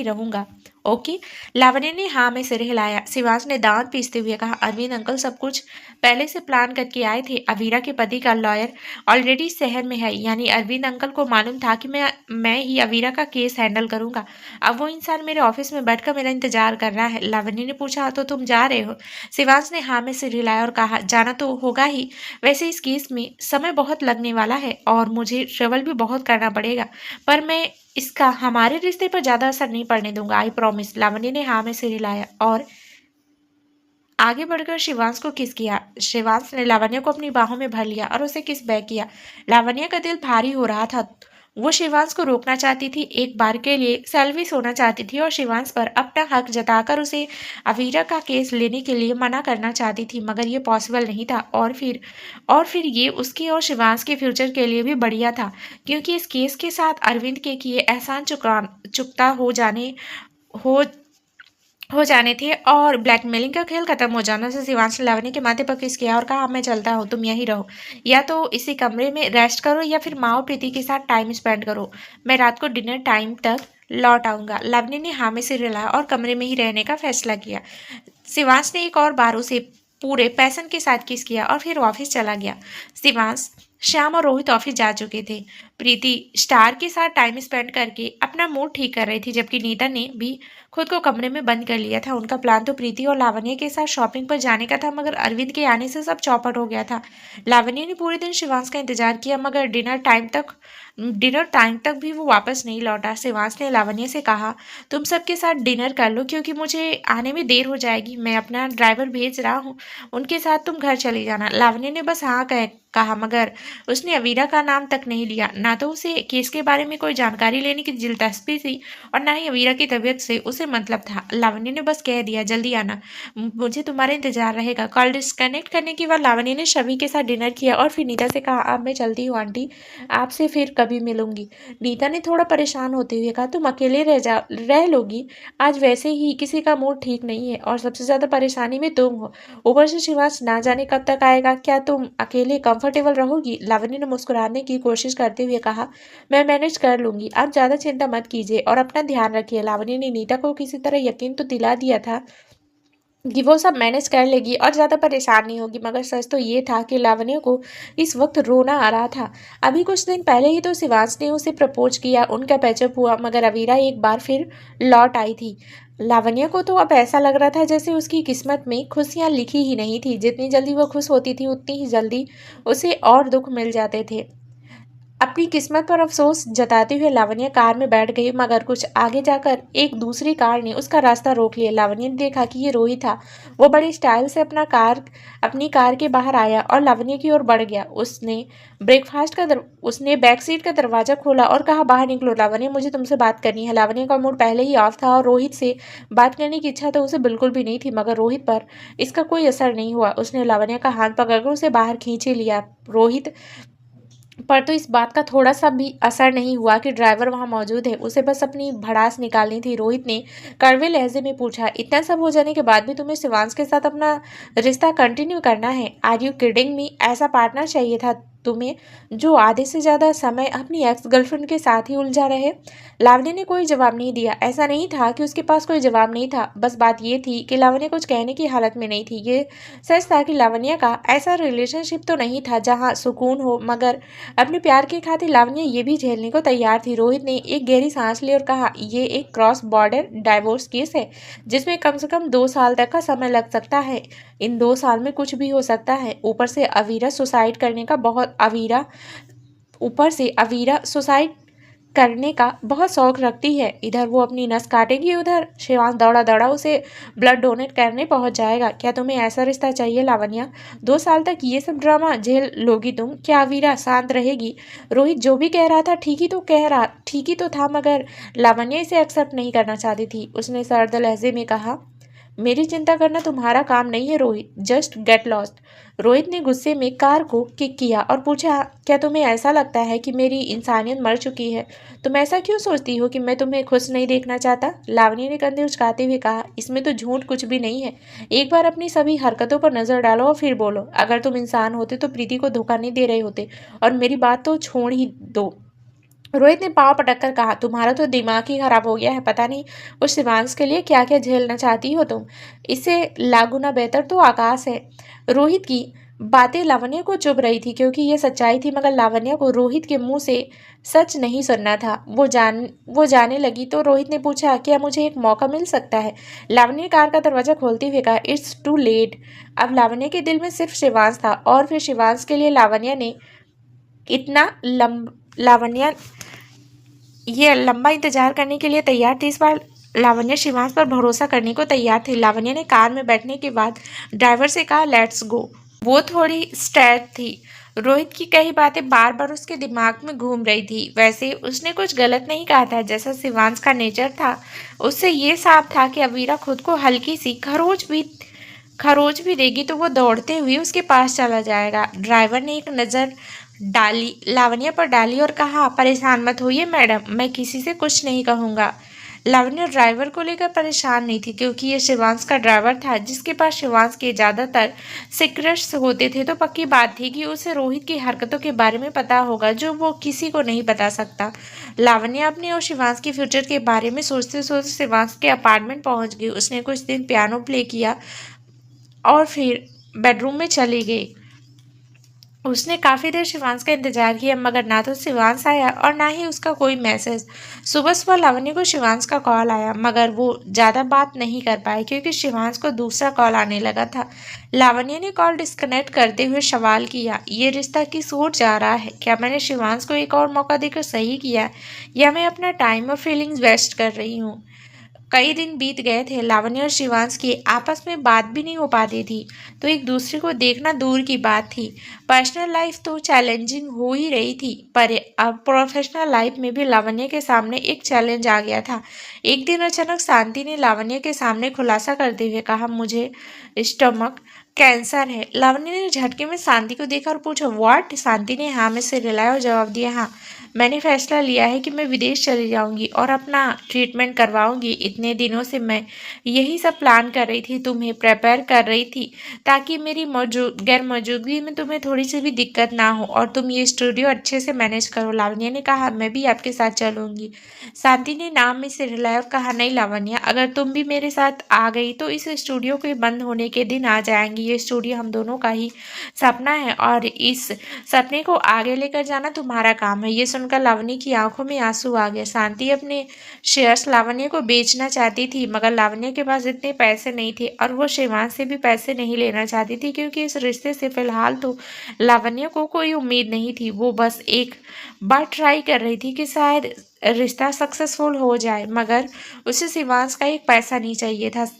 रहूंगा। ओके। लावण्य ने हाँ में सिर हिलाया। शिवांश ने दांत पीसते हुए कहा, अरविंद अंकल सब कुछ पहले से प्लान करके आए थे। अवीरा के पति का लॉयर ऑलरेडी शहर में है, यानी अरविंद अंकल को मालूम था कि मैं ही अवीरा का केस हैंडल करूंगा। अब वो इंसान मेरे ऑफिस में बैठकर मेरा इंतजार कर रहा है। लावण्य ने पूछा, तो तुम जा रहे हो? शिवांश ने हाँ में सिर हिलाया और कहा, जाना तो होगा ही। वैसे इस केस में समय बहुत लगने वाला है और मुझे ट्रेवल भी बहुत करना पड़ेगा, पर मैं इसका हमारे रिश्ते पर ज्यादा असर नहीं पड़ने दूंगा, आई प्रॉमिस। लावण्य ने हाँ में सिर हिलाया और आगे बढ़कर शिवांश को किस किया। शिवांश ने लावण्य को अपनी बाहों में भर लिया और उसे किस बैक किया। लावण्य का दिल भारी हो रहा था। वो शिवांश को रोकना चाहती थी, एक बार के लिए सेल्फिश होना चाहती थी और शिवांश पर अपना हक जताकर उसे अवीरा का केस लेने के लिए मना करना चाहती थी, मगर ये पॉसिबल नहीं था। और फिर ये उसके और शिवांश के फ्यूचर के लिए भी बढ़िया था, क्योंकि इस केस के साथ अरविंद के किए एहसान चुकता हो हो जाने थे और ब्लैकमेलिंग का खेल खत्म हो जाना से शिवांश ने लावण्य के माथे पर किस किया और कहा, मैं चलता हूँ, तुम यहीं रहो, या तो इसी कमरे में रेस्ट करो या फिर माँ और प्रीति के साथ टाइम स्पेंड करो। मैं रात को डिनर टाइम तक लौट आऊंगा। लावण्य ने हाँ में सिर हिलाया और कमरे में ही रहने का फैसला किया। शिवांश ने एक और बार उसे पूरे पैशन के साथ किस किया और फिर ऑफिस चला गया। शिवांश, श्याम और रोहित ऑफिस जा चुके थे। प्रीति स्टार के साथ टाइम स्पेंड करके अपना मूड ठीक कर रही थी, जबकि नीता ने भी खुद को कमरे में बंद कर लिया था। उनका प्लान तो प्रीति और लावण्य के साथ शॉपिंग पर जाने का था, मगर अरविंद के आने से सब चौपट हो गया था। लावण्य ने पूरे दिन शिवांश का इंतजार किया, मगर डिनर टाइम तक भी वो वापस नहीं लौटा। शिवांश ने लावण्य से कहा, तुम सबके साथ डिनर कर लो क्योंकि मुझे आने में देर हो जाएगी। मैं अपना ड्राइवर भेज रहा हूँ, उनके साथ तुम घर चले जाना। लावण्य ने बस हाँ कहा, मगर उसने अवीरा का नाम तक नहीं लिया। ना तो उसे केस के बारे में कोई जानकारी लेने की दिलचस्पी थी और ना ही अवीरा की तबीयत से उसे मतलब था। लावण्य ने बस कह दिया, जल्दी आना, मुझे तुम्हारा इंतजार रहेगा। कॉल डिस्कनेक्ट करने के बाद लावण्य ने शबी के साथ डिनर किया और फिर नीता से कहा, अब मैं चलती हूँ आंटी, आपसे फिर कभी मिलूंगी। नीता ने थोड़ा परेशान होते हुए कहा, तुम अकेले रह लोगी? आज वैसे ही किसी का मूड ठीक नहीं है और सबसे ज्यादा परेशानी में तुम हो, ऊपर से शिवांश ना जाने कब तक आएगा। क्या तुम अकेले कंफर्टेबल रहोगी? लावण्य ने मुस्कुराने की कोशिश करते हुए कहा, मैं मैनेज कर लूंगी, आप ज्यादा चिंता मत कीजिए और अपना ध्यान रखिए। लावण्य ने नीता को किसी तरह यकीन तो दिला दिया था कि वो सब मैनेज कर लेगी और ज़्यादा परेशान नहीं होगी, मगर सच तो ये था कि लावण्य को इस वक्त रोना आ रहा था। अभी कुछ दिन पहले ही तो शिवांश ने उसे प्रपोज किया, उनका पैचअप हुआ, मगर अवीरा एक बार फिर लौट आई थी। लावण्य को तो अब ऐसा लग रहा था जैसे उसकी किस्मत में खुशियां लिखी ही नहीं थी। जितनी जल्दी वो खुश होती थी उतनी ही जल्दी उसे और दुख मिल जाते थे। अपनी किस्मत पर अफसोस जताते हुए लावण्य कार में बैठ गई, मगर कुछ आगे जाकर एक दूसरी कार ने उसका रास्ता रोक लिया। लावण्य ने देखा कि ये रोहित था। वो बड़ी स्टाइल से अपनी कार के बाहर आया और लावण्य की ओर बढ़ गया। उसने बैक सीट का दरवाजा खोला और कहा, बाहर निकलो लावण्य, मुझे तुमसे बात करनी है। लावण्य का मूड पहले ही ऑफ था और रोहित से बात करने की इच्छा तो उसे बिल्कुल भी नहीं थी, मगर रोहित पर इसका कोई असर नहीं हुआ। उसने लावण्य का हाथ पकड़कर उसे बाहर खींच लिया। रोहित पर तो इस बात का थोड़ा सा भी असर नहीं हुआ कि ड्राइवर वहां मौजूद है। उसे बस अपनी भड़ास निकालनी थी। रोहित ने कड़वे लहजे में पूछा, इतना सब हो जाने के बाद भी तुम्हें शिवांश के साथ अपना रिश्ता कंटिन्यू करना है? Are you kidding me? ऐसा पार्टनर चाहिए था तुम्हें जो आधे से ज्यादा समय अपनी एक्स गर्लफ्रेंड के साथ ही उलझा रहे। लावण्य ने कोई जवाब नहीं दिया। ऐसा नहीं था कि उसके पास कोई जवाब नहीं था, बस बात ये थी कि लावण्य कुछ कहने की हालत में नहीं थी। ये सच था कि लावण्य का ऐसा रिलेशनशिप तो नहीं था जहां सुकून हो, मगर अपने प्यार की खातिर लावण्य ये भी झेलने को तैयार थी। रोहित ने एक गहरी सांस ली और कहा, ये एक क्रॉस बॉर्डर डाइवोर्स केस है जिसमें कम से कम 2 साल तक का समय लग सकता है। इन 2 साल में कुछ भी हो सकता है। ऊपर से अवीरा सुसाइड करने का बहुत शौक रखती है। इधर वो अपनी नस काटेगी, उधर शिवांश दौड़ा दौड़ा उसे ब्लड डोनेट करने पहुंच जाएगा। क्या तुम्हें ऐसा रिश्ता चाहिए लावण्या? 2 साल तक ये सब ड्रामा झेल लोगी तुम? क्या अवीरा शांत रहेगी? रोहित जो भी कह रहा था ठीक ही तो था, मगर लावण्या इसे एक्सेप्ट नहीं करना चाहती थी। उसने सर्द लहजे में कहा, मेरी चिंता करना तुम्हारा काम नहीं है Rohit, just get lost. Rohit ने गुस्से में कार को किक किया और पूछा, क्या तुम्हें ऐसा लगता है कि मेरी इंसानियत मर चुकी है? तुम ऐसा क्यों सोचती हो कि मैं तुम्हें खुश नहीं देखना चाहता? लावण्य ने कंधे उचकाते हुए कहा, इसमें तो झूठ कुछ भी नहीं है। एक बार अपनी सभी हरकतों पर नजर डालो और फिर बोलो। अगर तुम इंसान होते तो प्रीति को धोखा नहीं दे रहे होते, और मेरी बात तो छोड़ ही दो। रोहित ने पाँव पटक कर कहा, तुम्हारा तो दिमाग ही खराब हो गया है। पता नहीं उस शिवांश के लिए क्या क्या झेलना चाहती हो तुम। इससे लागुना बेहतर तो आकाश है। रोहित की बातें लावण्य को चुभ रही थी, क्योंकि ये सच्चाई थी, मगर लावण्य को रोहित के मुंह से सच नहीं सुनना था। वो जाने लगी तो रोहित ने पूछा, क्या मुझे एक मौका मिल सकता है? लावण्य ने कार का दरवाजा खोलते हुए कहा, इट्स टू लेट। अब लावण्य के दिल में सिर्फ शिवांश था, और फिर शिवांश के लिए लावण्य ने इतना लावण्य ये लंबा इंतजार करने के लिए तैयार थी। इस बार लावण्य शिवांश पर भरोसा करने को तैयार थी। लावण्य ने कार में बैठने के बाद ड्राइवर से कहा, लेट्स गो। वो थोड़ी स्ट्रेट थी। रोहित की कई बातें बार बार उसके दिमाग में घूम रही थी। वैसे उसने कुछ गलत नहीं कहा था, जैसा शिवांश का नेचर था उससे ये साफ था कि अवीरा खुद को हल्की सी खरोच भी देगी तो वो दौड़ते हुए उसके पास चला जाएगा। ड्राइवर ने एक नज़र डाली लावण्य पर डाली और कहा, परेशान मत होइए मैडम, मैं किसी से कुछ नहीं कहूँगा। लावण्य ड्राइवर को लेकर परेशान नहीं थी, क्योंकि ये शिवांश का ड्राइवर था जिसके पास शिवांश के ज़्यादातर सीक्रेट्स होते थे। तो पक्की बात थी कि उसे रोहित की हरकतों के बारे में पता होगा, जो वो किसी को नहीं बता सकता। लावण्य अपने और शिवांश के फ्यूचर के बारे में सोचते सोचते शिवांश के अपार्टमेंट पहुंच गई। उसने कुछ दिन पियानो प्ले किया और फिर बेडरूम में चली गई। उसने काफ़ी देर शिवांश का इंतजार किया, मगर ना तो शिवांश आया और ना ही उसका कोई मैसेज। सुबह सुबह लावण्य को शिवांश का कॉल आया, मगर वो ज़्यादा बात नहीं कर पाई, क्योंकि शिवांश को दूसरा कॉल आने लगा था। लावण्य ने कॉल डिस्कनेक्ट करते हुए सवाल किया, ये रिश्ता किस ओर जा रहा है? क्या मैंने शिवांश को एक और मौका देकर सही किया, या मैं अपना टाइम और फीलिंग्स वेस्ट कर रही हूँ? कई दिन बीत गए थे। लावण्य और शिवांश की आपस में बात भी नहीं हो पाती थी, तो एक दूसरे को देखना दूर की बात थी। पर्सनल लाइफ तो चैलेंजिंग हो ही रही थी, पर अब प्रोफेशनल लाइफ में भी लावण्य के सामने एक चैलेंज आ गया था। एक दिन अचानक शांति ने लावण्य के सामने खुलासा करते हुए कहा, मुझे स्टमक कैंसर है। लावण्य ने झटके में शांति को देखा और पूछा, व्हाट? शांति ने हाँ में सिर हिलाया और जवाब दिया, हाँ, मैंने फैसला लिया है कि मैं विदेश चली जाऊंगी और अपना ट्रीटमेंट करवाऊंगी। इतने दिनों से मैं यही सब प्लान कर रही थी, तुम्हें प्रिपेयर कर रही थी, ताकि मेरी गैर मौजूदगी में तुम्हें थोड़ी सी भी दिक्कत ना हो और तुम ये स्टूडियो अच्छे से मैनेज करो। लावण्य ने कहा, मैं भी आपके साथ चलूंगी। शांति ने नाम में सिर हिलाया और कहा, नहीं लावण्य, अगर तुम भी मेरे साथ आ गई तो इस स्टूडियो के बंद होने के दिन आ जाएंगे। ये स्टूडियो हम दोनों का ही सपना है, और इस सपने को आगे लेकर जाना तुम्हारा काम है। ये सुनकर लावण्य की आंखों में आंसू आ गए। शांति अपने शेयर्स लावण्य को बेचना चाहती थी, मगर लावण्य के पास इतने पैसे नहीं थे, और वो शिवांश से भी पैसे नहीं लेना चाहती थी, क्योंकि इस रिश्ते से फिलहाल तो लावण्य को कोई उम्मीद नहीं थी। वो बस एक बार ट्राई कर रही थी कि शायद रिश्ता सक्सेसफुल हो जाए, मगर उसे शिवांश का एक पैसा नहीं चाहिए था।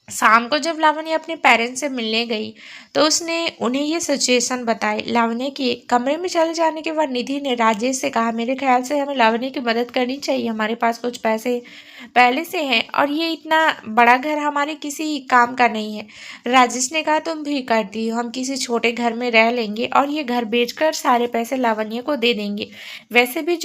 शाम को जब लावण्य अपने पेरेंट्स से मिलने गई तो उसने उन्हें ये सिचुएशन बताई। लावण्य के कमरे में चले जाने के बाद निधि ने राजेश से कहा, मेरे ख्याल से हमें लावण्य की मदद करनी चाहिए, हमारे पास कुछ पैसे पहले से हैं और ये इतना बड़ा घर हमारे किसी काम का नहीं है। राजेश ने कहा, तुम भी करती हो, हम किसी छोटे घर में रह लेंगे और ये घर बेचकर सारे पैसे लावण्य को दे देंगे। वैसे भी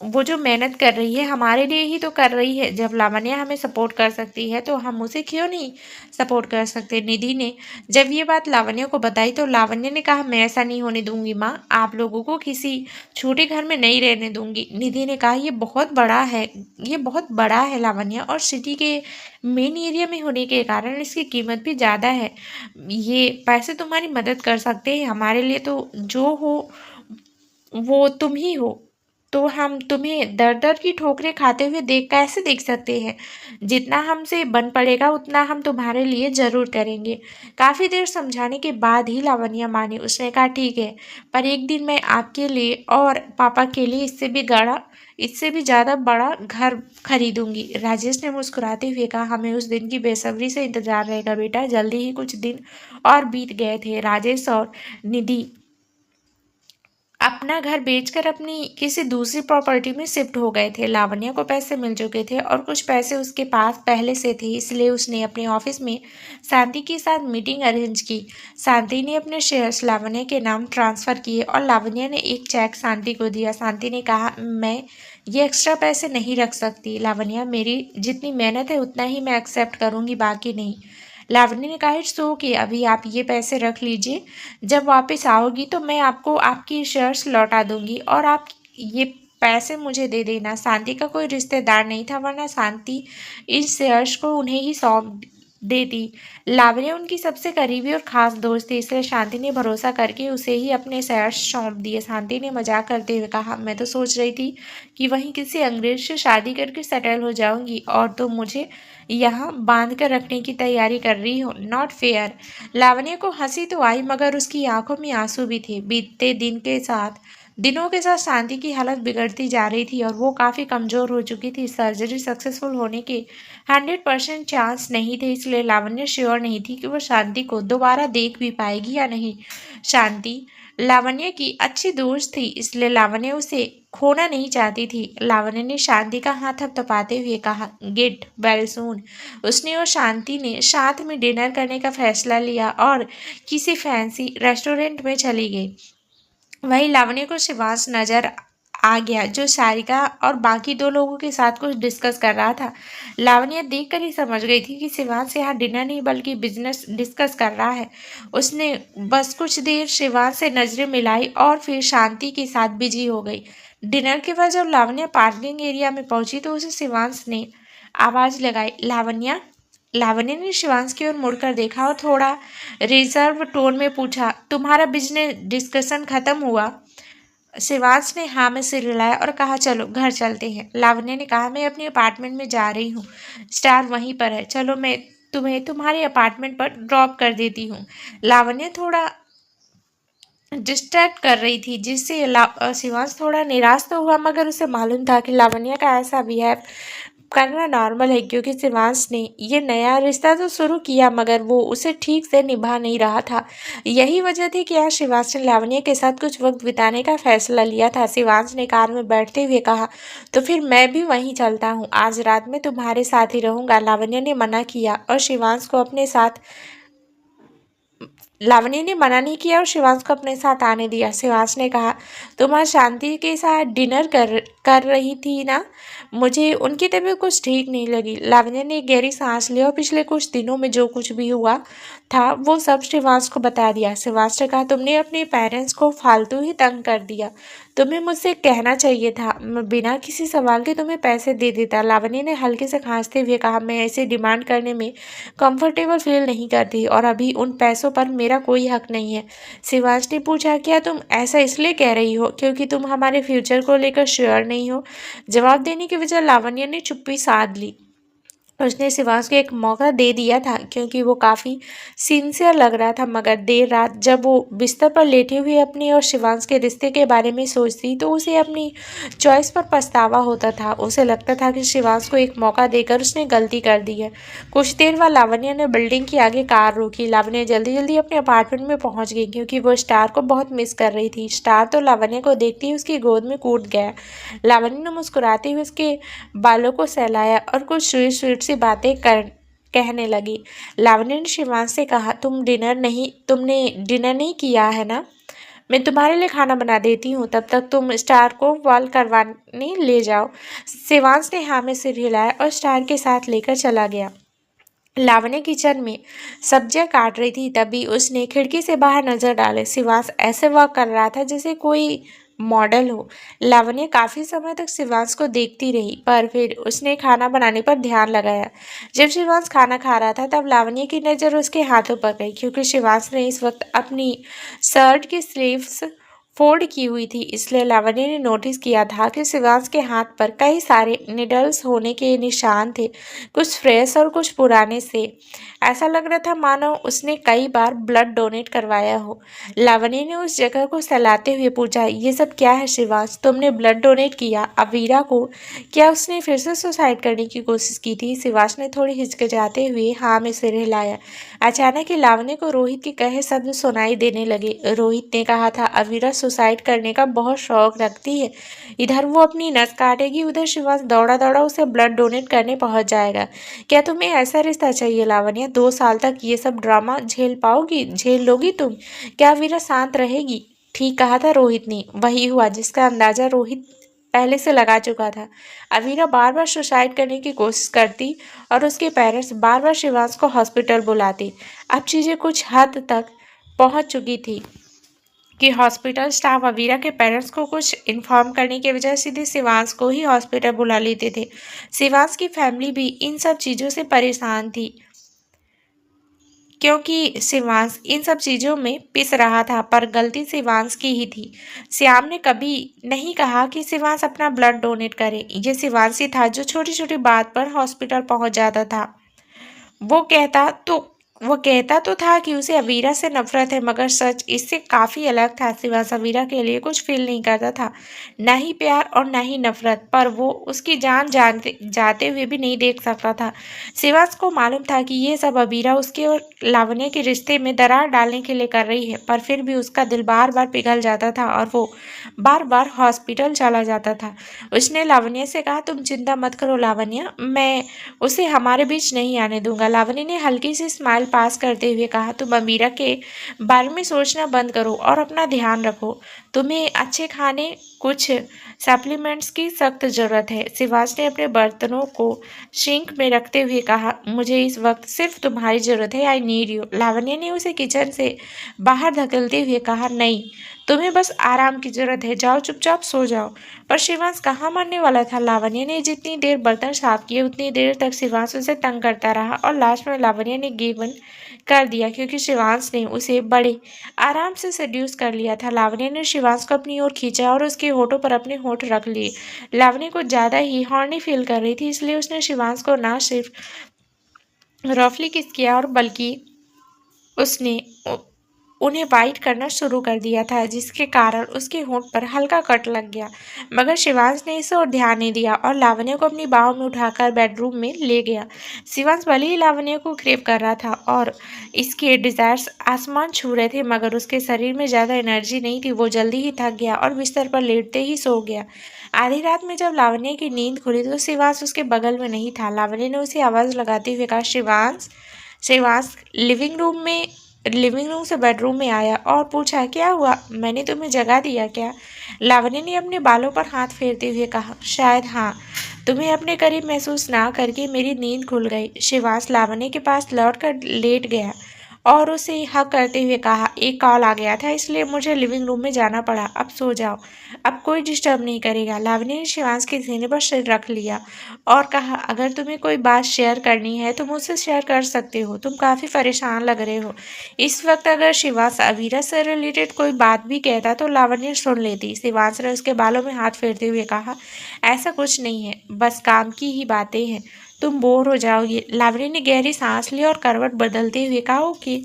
वो जो मेहनत कर रही है हमारे लिए ही तो कर रही है। जब लावण्य हमें सपोर्ट कर सकती है तो हम उसे क्यों नहीं सपोर्ट कर सकते? निधि ने जब ये बात लावण्य को बताई तो लावण्य ने कहा, मैं ऐसा नहीं होने दूंगी माँ, आप लोगों को किसी छोटे घर में नहीं रहने दूंगी। निधि ने कहा, ये बहुत बड़ा है लावण्य, और सिटी के मेन एरिया में होने के कारण इसकी कीमत भी ज़्यादा है। ये पैसे तुम्हारी मदद कर सकते हैं, हमारे लिए तो जो हो वो तुम ही हो, तो हम तुम्हें दर दर की ठोकरें खाते हुए कैसे देख सकते हैं? जितना हमसे बन पड़ेगा उतना हम तुम्हारे लिए जरूर करेंगे। काफी देर समझाने के बाद ही लावण्य मानी। उसने कहा, ठीक है, पर एक दिन मैं आपके लिए और पापा के लिए इससे भी ज़्यादा बड़ा घर खरीदूंगी। राजेश ने मुस्कुराते हुए कहा, हमें उस दिन की बेसब्री से इंतजार रहेगा बेटा। जल्दी ही कुछ दिन और बीत गए थे। राजेश और निधि अपना घर बेचकर अपनी किसी दूसरी प्रॉपर्टी में शिफ्ट हो गए थे। लावण्या को पैसे मिल चुके थे और कुछ पैसे उसके पास पहले से थे, इसलिए उसने अपने ऑफिस में शांति के साथ मीटिंग अरेंज की। शांति ने अपने शेयर्स लावण्या के नाम ट्रांसफ़र किए और लावण्या ने एक चेक शांति को दिया। शांति ने कहा, मैं ये एक्स्ट्रा पैसे नहीं रख सकती लावण्या, मेरी जितनी मेहनत है उतना ही मैं एक्सेप्ट करूँगी, बाकी नहीं। लावण्य ने कहा, इट्स ओके, अभी आप ये पैसे रख लीजिए, जब वापस आओगी तो मैं आपको आपकी शेयर्स लौटा दूंगी और आप ये पैसे मुझे दे देना। शांति का कोई रिश्तेदार नहीं था, वरना शांति इस शेयर्स को उन्हें ही सौंप देती। लावण्य उनकी सबसे करीबी और खास दोस्त थी, इसलिए शांति ने भरोसा करके उसे ही अपने शेयर्स सौंप दिए। शांति ने मजाक करते हुए कहा, मैं तो सोच रही थी कि वहीं किसी अंग्रेज से शादी करके सेटल हो जाऊंगी और तो मुझे यहाँ बांध कर रखने की तैयारी कर रही हो, नॉट फेयर। लावण्य को हंसी तो आई मगर उसकी आंखों में आंसू भी थे। बीतते दिनों के साथ शांति की हालत बिगड़ती जा रही थी और वो काफ़ी कमज़ोर हो चुकी थी। सर्जरी सक्सेसफुल होने के 100% चांस नहीं थे, इसलिए लावण्य श्योर नहीं थी कि वो शांति को दोबारा देख भी पाएगी या नहीं। शांति लावण्य की अच्छी दोस्त थी, इसलिए लावण्य उसे खोना नहीं चाहती थी। लावण्य ने शांति का हाथ थपथपाते हुए कहा, गेट वेल सून। उसने और शांति ने साथ में डिनर करने का फैसला लिया और किसी फैंसी रेस्टोरेंट में चली गई। वहीं लावण्य को शिवांश नजर आ गया, जो सारिका और बाकी दो लोगों के साथ कुछ डिस्कस कर रहा था। लावण्य देखकर ही समझ गई थी कि शिवांश यहाँ डिनर नहीं बल्कि बिजनेस डिस्कस कर रहा है। उसने बस कुछ देर शिवांश से नजरें मिलाई और फिर शांति के साथ बिजी हो गई। डिनर के बाद जब लावण्य पार्किंग एरिया में पहुंची तो उसे शिवांश ने आवाज़ लगाई, लावण्या। लावण्य ने शिवांश की ओर मुड़कर देखा और थोड़ा रिजर्व टोन में पूछा, तुम्हारा बिजनेस डिस्कशन खत्म हुआ? शिवांश ने हाँ में सिर हिलाया और कहा, चलो घर चलते हैं। लावण्य ने कहा, मैं अपने अपार्टमेंट में जा रही हूँ, स्टार वहीं पर है, चलो मैं तुम्हें तुम्हारे अपार्टमेंट पर ड्रॉप कर देती हूँ। लावण्य थोड़ा डिस्ट्रैक्ट कर रही थी, जिससे शिवांश थोड़ा निराश तो हुआ, मगर उसे मालूम था कि लावण्य का ऐसा बिहेव करना नॉर्मल है, क्योंकि शिवांश ने ये नया रिश्ता तो शुरू किया मगर वो उसे ठीक से निभा नहीं रहा था। यही वजह थी कि आज शिवांश ने लावण्य के साथ कुछ वक्त बिताने का फैसला लिया था। शिवांश ने कार में बैठते हुए कहा, तो फिर मैं भी वहीं चलता हूँ, आज रात में तुम्हारे साथ ही रहूँगा। लावण्य ने मना किया और शिवांश को अपने साथ लावण्य ने मना नहीं किया और शिवांश को अपने साथ आने दिया। शिवांश ने कहा, तुम आज शांति के साथ डिनर कर रही थी ना? मुझे उनकी तबीयत कुछ ठीक नहीं लगी। लावण्य ने एक गहरी सांस ली और पिछले कुछ दिनों में जो कुछ भी हुआ था वो सब शिवांश को बता दिया। शिवांश ने कहा, तुमने अपने पेरेंट्स को फालतू ही तंग कर दिया, तुम्हें मुझसे कहना चाहिए था, मैं बिना किसी सवाल के तुम्हें पैसे दे देता। लावण्य ने हल्के से खांसते हुए कहा, मैं ऐसे डिमांड करने में कंफर्टेबल फील नहीं करती और अभी उन पैसों पर मेरा कोई हक नहीं है। शिवांश ने पूछा, क्या तुम ऐसा इसलिए कह रही हो क्योंकि तुम हमारे फ्यूचर को लेकर श्योर नहीं हो? जवाब देने की बजाय लावण्य ने चुप्पी साध ली। उसने शिवांश को एक मौका दे दिया था क्योंकि वो काफ़ी सिंसियर लग रहा था, मगर देर रात जब वो बिस्तर पर लेटे हुए अपने और शिवांश के रिश्ते के बारे में सोचती तो उसे अपनी चॉइस पर पछतावा होता था। उसे लगता था कि शिवांश को एक मौका देकर उसने गलती कर दी है। कुछ देर बाद लावण्य ने बिल्डिंग के आगे कार रोकी। लावण्य जल्दी जल्दी अपने अपार्टमेंट में पहुंच गई क्योंकि वो स्टार को बहुत मिस कर रही थी। स्टार तो लावण्य को देखते ही उसकी गोद में कूद गया। लावण्य ने मुस्कुराते हुए उसके बालों को सहलाया और कुछ स्वीट स्वीट सी बातें कहने लगी। लावण्य ने शिवांश से कहा, तुमने डिनर नहीं किया है ना? मैं तुम्हारे लिए खाना बना देती हूँ, तब तक तुम स्टार को वॉल करवाने ले जाओ। शिवांश ने हाँ में सिर हिलाया और स्टार के साथ लेकर चला गया। लावण्य किचन में सब्जियां काट रही थी, तभी उसने खिड़की से बाहर नजर डाले। शिवांश ऐसे वॉक कर रहा था जैसे कोई मॉडल हो। लावण्य काफी समय तक शिवांश को देखती रही, पर फिर उसने खाना बनाने पर ध्यान लगाया। जब शिवांश खाना खा रहा था तब लावण्य की नज़र उसके हाथों पर गई, क्योंकि शिवांश ने इस वक्त अपनी शर्ट की स्लीव्स फोल्ड की हुई थी, इसलिए लावण्य ने नोटिस किया था कि शिवांश के हाथ पर कई सारे निडल्स होने के निशान थे, कुछ फ्रेश और कुछ पुराने से। ऐसा लग रहा था मानो उसने कई बार ब्लड डोनेट करवाया हो। लावण्य ने उस जगह को सहलाते हुए पूछा, ये सब क्या है शिवांश? तुमने ब्लड डोनेट किया अवीरा को? क्या उसने फिर से सुसाइड करने की कोशिश की थी? शिवांश ने थोड़ी हिचकिचाते हुए हाँ में सिर हिलाया। अचानक ही लावण्य को रोहित के कहे शब्द सुनाई देने लगे। रोहित ने कहा था, अवीरा सुसाइड करने का बहुत शौक रखती है। इधर वो अपनी नस काटेगी, उधर शिवांश दौड़ा दौड़ा उसे ब्लड डोनेट करने पहुंच जाएगा। क्या तुम्हें ऐसा रिश्ता चाहिए लावण्या? 2 साल तक ये सब ड्रामा झेल लोगी तुम? क्या वीरा शांत रहेगी? ठीक कहा था रोहित ने, वही हुआ जिसका अंदाजा रोहित पहले से लगा चुका था। अवीरा बार बार सुसाइड करने की कोशिश करती और उसके पेरेंट्स बार बार शिवांश को हॉस्पिटल बुलाते। अब चीजें कुछ हद तक पहुंच चुकी थी कि हॉस्पिटल स्टाफ अवीरा के पेरेंट्स को कुछ इन्फॉर्म करने के बजाय सीधे शिवांश को ही हॉस्पिटल बुला लेते थे। शिवांश की फैमिली भी इन सब चीज़ों से परेशान थी, क्योंकि शिवांश इन सब चीज़ों में पिस रहा था, पर गलती शिवांश की ही थी। श्याम ने कभी नहीं कहा कि शिवांश अपना ब्लड डोनेट करे। ये शिवांश ही था जो छोटी छोटी बात पर हॉस्पिटल पहुंच जाता था। वो कहता तो था कि उसे अवीरा से नफरत है, मगर सच इससे काफ़ी अलग था। शिवांश अवीरा के लिए कुछ फील नहीं करता था, न ही प्यार और न ही नफरत, पर वो उसकी जान जाते हुए भी नहीं देख सकता था। शिवांश को मालूम था कि ये सब अवीरा उसके और लावण्य के रिश्ते में दरार डालने के लिए कर रही है, पर फिर भी उसका दिल बार बार पिघल जाता था और वो बार बार हॉस्पिटल चला जाता था। उसने लावण्य से कहा, तुम चिंता मत करो लावण्य, मैं उसे हमारे बीच नहीं आने दूंगा। लावण्य ने हल्की सी स्माइल पास करते हुए कहा, तुम अमीरा के बारे में सोचना बंद करो और अपना ध्यान रखो। तुम्हें अच्छे खाने, कुछ सप्लीमेंट्स की सख्त ज़रूरत है। शिवाज ने अपने बर्तनों को सिंक में रखते हुए कहा, मुझे इस वक्त सिर्फ तुम्हारी ज़रूरत है, आई नीड यू। लावण्य ने उसे किचन से बाहर धकेलते हुए कहा, नहीं, तुम्हें बस आराम की ज़रूरत है, जाओ चुपचाप सो जाओ। पर शिवांश कहाँ मरने वाला था। लावण्य ने जितनी देर बर्तन साफ किए उतनी देर तक शिवांश उसे तंग करता रहा और लास्ट में लावण्य ने गिवन कर दिया, क्योंकि शिवांश ने उसे बड़े आराम से सेड्यूस कर लिया था। लावण्य ने शिवांश को अपनी ओर खींचा और उसके होठों पर अपने होठ रख लिए। लावण्य को ज़्यादा ही हॉर्नी फील कर रही थी, इसलिए उसने शिवांश को ना सिर्फ रफली किस किया और बल्कि उसने उन्हें बाइट करना शुरू कर दिया था, जिसके कारण उसके होंठ पर हल्का कट लग गया। मगर शिवांश ने इस ओर ध्यान नहीं दिया और लावण्य को अपनी बाहों में उठाकर बेडरूम में ले गया। शिवांश भले ही लावण्य को क्रेव कर रहा था और इसके डिजायर्स आसमान छू रहे थे, मगर उसके शरीर में ज़्यादा एनर्जी नहीं थी। वो जल्दी ही थक गया और बिस्तर पर लेटते ही सो गया। आधी रात में जब लावण्य की नींद खुली तो शिवांश उसके बगल में नहीं था। लावण्य ने उसे आवाज़ लगाते हुए कहा, शिवांश। शिवांश लिविंग रूम से बेडरूम में आया और पूछा, क्या हुआ, मैंने तुम्हें जगा दिया क्या? लावण्य ने अपने बालों पर हाथ फेरते हुए कहा, शायद हाँ, तुम्हें अपने करीब महसूस ना करके मेरी नींद खुल गई। शिवांश लावण्य के पास लौटकर लेट गया और उसे हक करते हुए कहा, एक कॉल आ गया था इसलिए मुझे लिविंग रूम में जाना पड़ा, अब सो जाओ, अब कोई डिस्टर्ब नहीं करेगा। लावण्य ने शिवांश के सीने पर सिर रख लिया और कहा, अगर तुम्हें कोई बात शेयर करनी है तो मुझसे शेयर कर सकते हो, तुम काफ़ी परेशान लग रहे हो। इस वक्त अगर शिवांश अवीरा से रिलेटेड कोई बात भी कहता तो लावण्य सुन लेती। शिवांश ने उसके बालों में हाथ फेरते हुए कहा, ऐसा कुछ नहीं है, बस काम की ही बातें हैं, तुम बोर हो जाओगे। लावण्य ने गहरी सांस ली और करवट बदलते हुए कहा, ओके।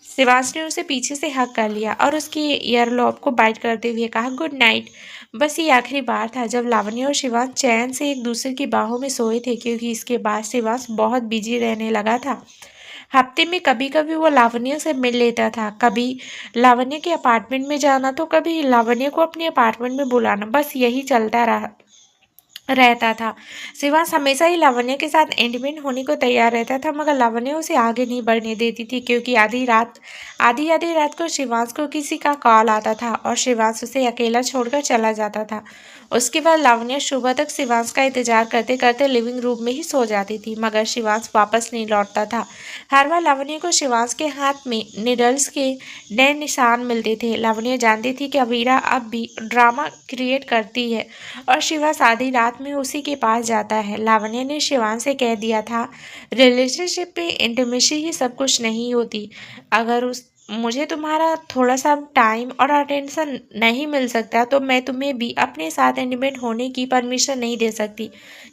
शिवांश ने उसे पीछे से हक कर लिया और उसके ईयरलॉब को बाइट करते हुए कहा, गुड नाइट। बस ये आखिरी बार था जब लावण्य और शिवांश चैन से एक दूसरे की बाहों में सोए थे, क्योंकि इसके बाद शिवांश बहुत बिजी रहने लगा था। हफ्ते में कभी कभी वो लावण्य से मिल लेता था, कभी लावण्य के अपार्टमेंट में जाना तो कभी लावण्य को अपने अपार्टमेंट में बुलाना, बस यही चलता रहता था। शिवांश हमेशा ही लावण्य के साथ इंटीमेट होने को तैयार रहता था, मगर लावण्य उसे आगे नहीं बढ़ने देती थी, क्योंकि आधी आधी रात को शिवांश को किसी का कॉल आता था और शिवांश उसे अकेला छोड़कर चला जाता था। उसके बाद लावण्य सुबह तक शिवांश का इंतजार करते करते लिविंग रूम में ही सो जाती थी, मगर शिवांश वापस नहीं लौटता था। हर बार लावण्य को शिवांश के हाथ में निडल्स के नए निशान मिलते थे। लावण्य जानती थी कि अवीरा अब भी ड्रामा क्रिएट करती है और शिवांश आधी रात में उसी के पास जाता है। लावण्य ने शिवांश से कह दिया था, रिलेशनशिप में इंटीमेसी ही सब कुछ नहीं होती। अगर मुझे तुम्हारा थोड़ा सा टाइम और अटेंशन नहीं मिल सकता तो मैं तुम्हें भी अपने साथ इंटीमेट होने की परमिशन नहीं दे सकती,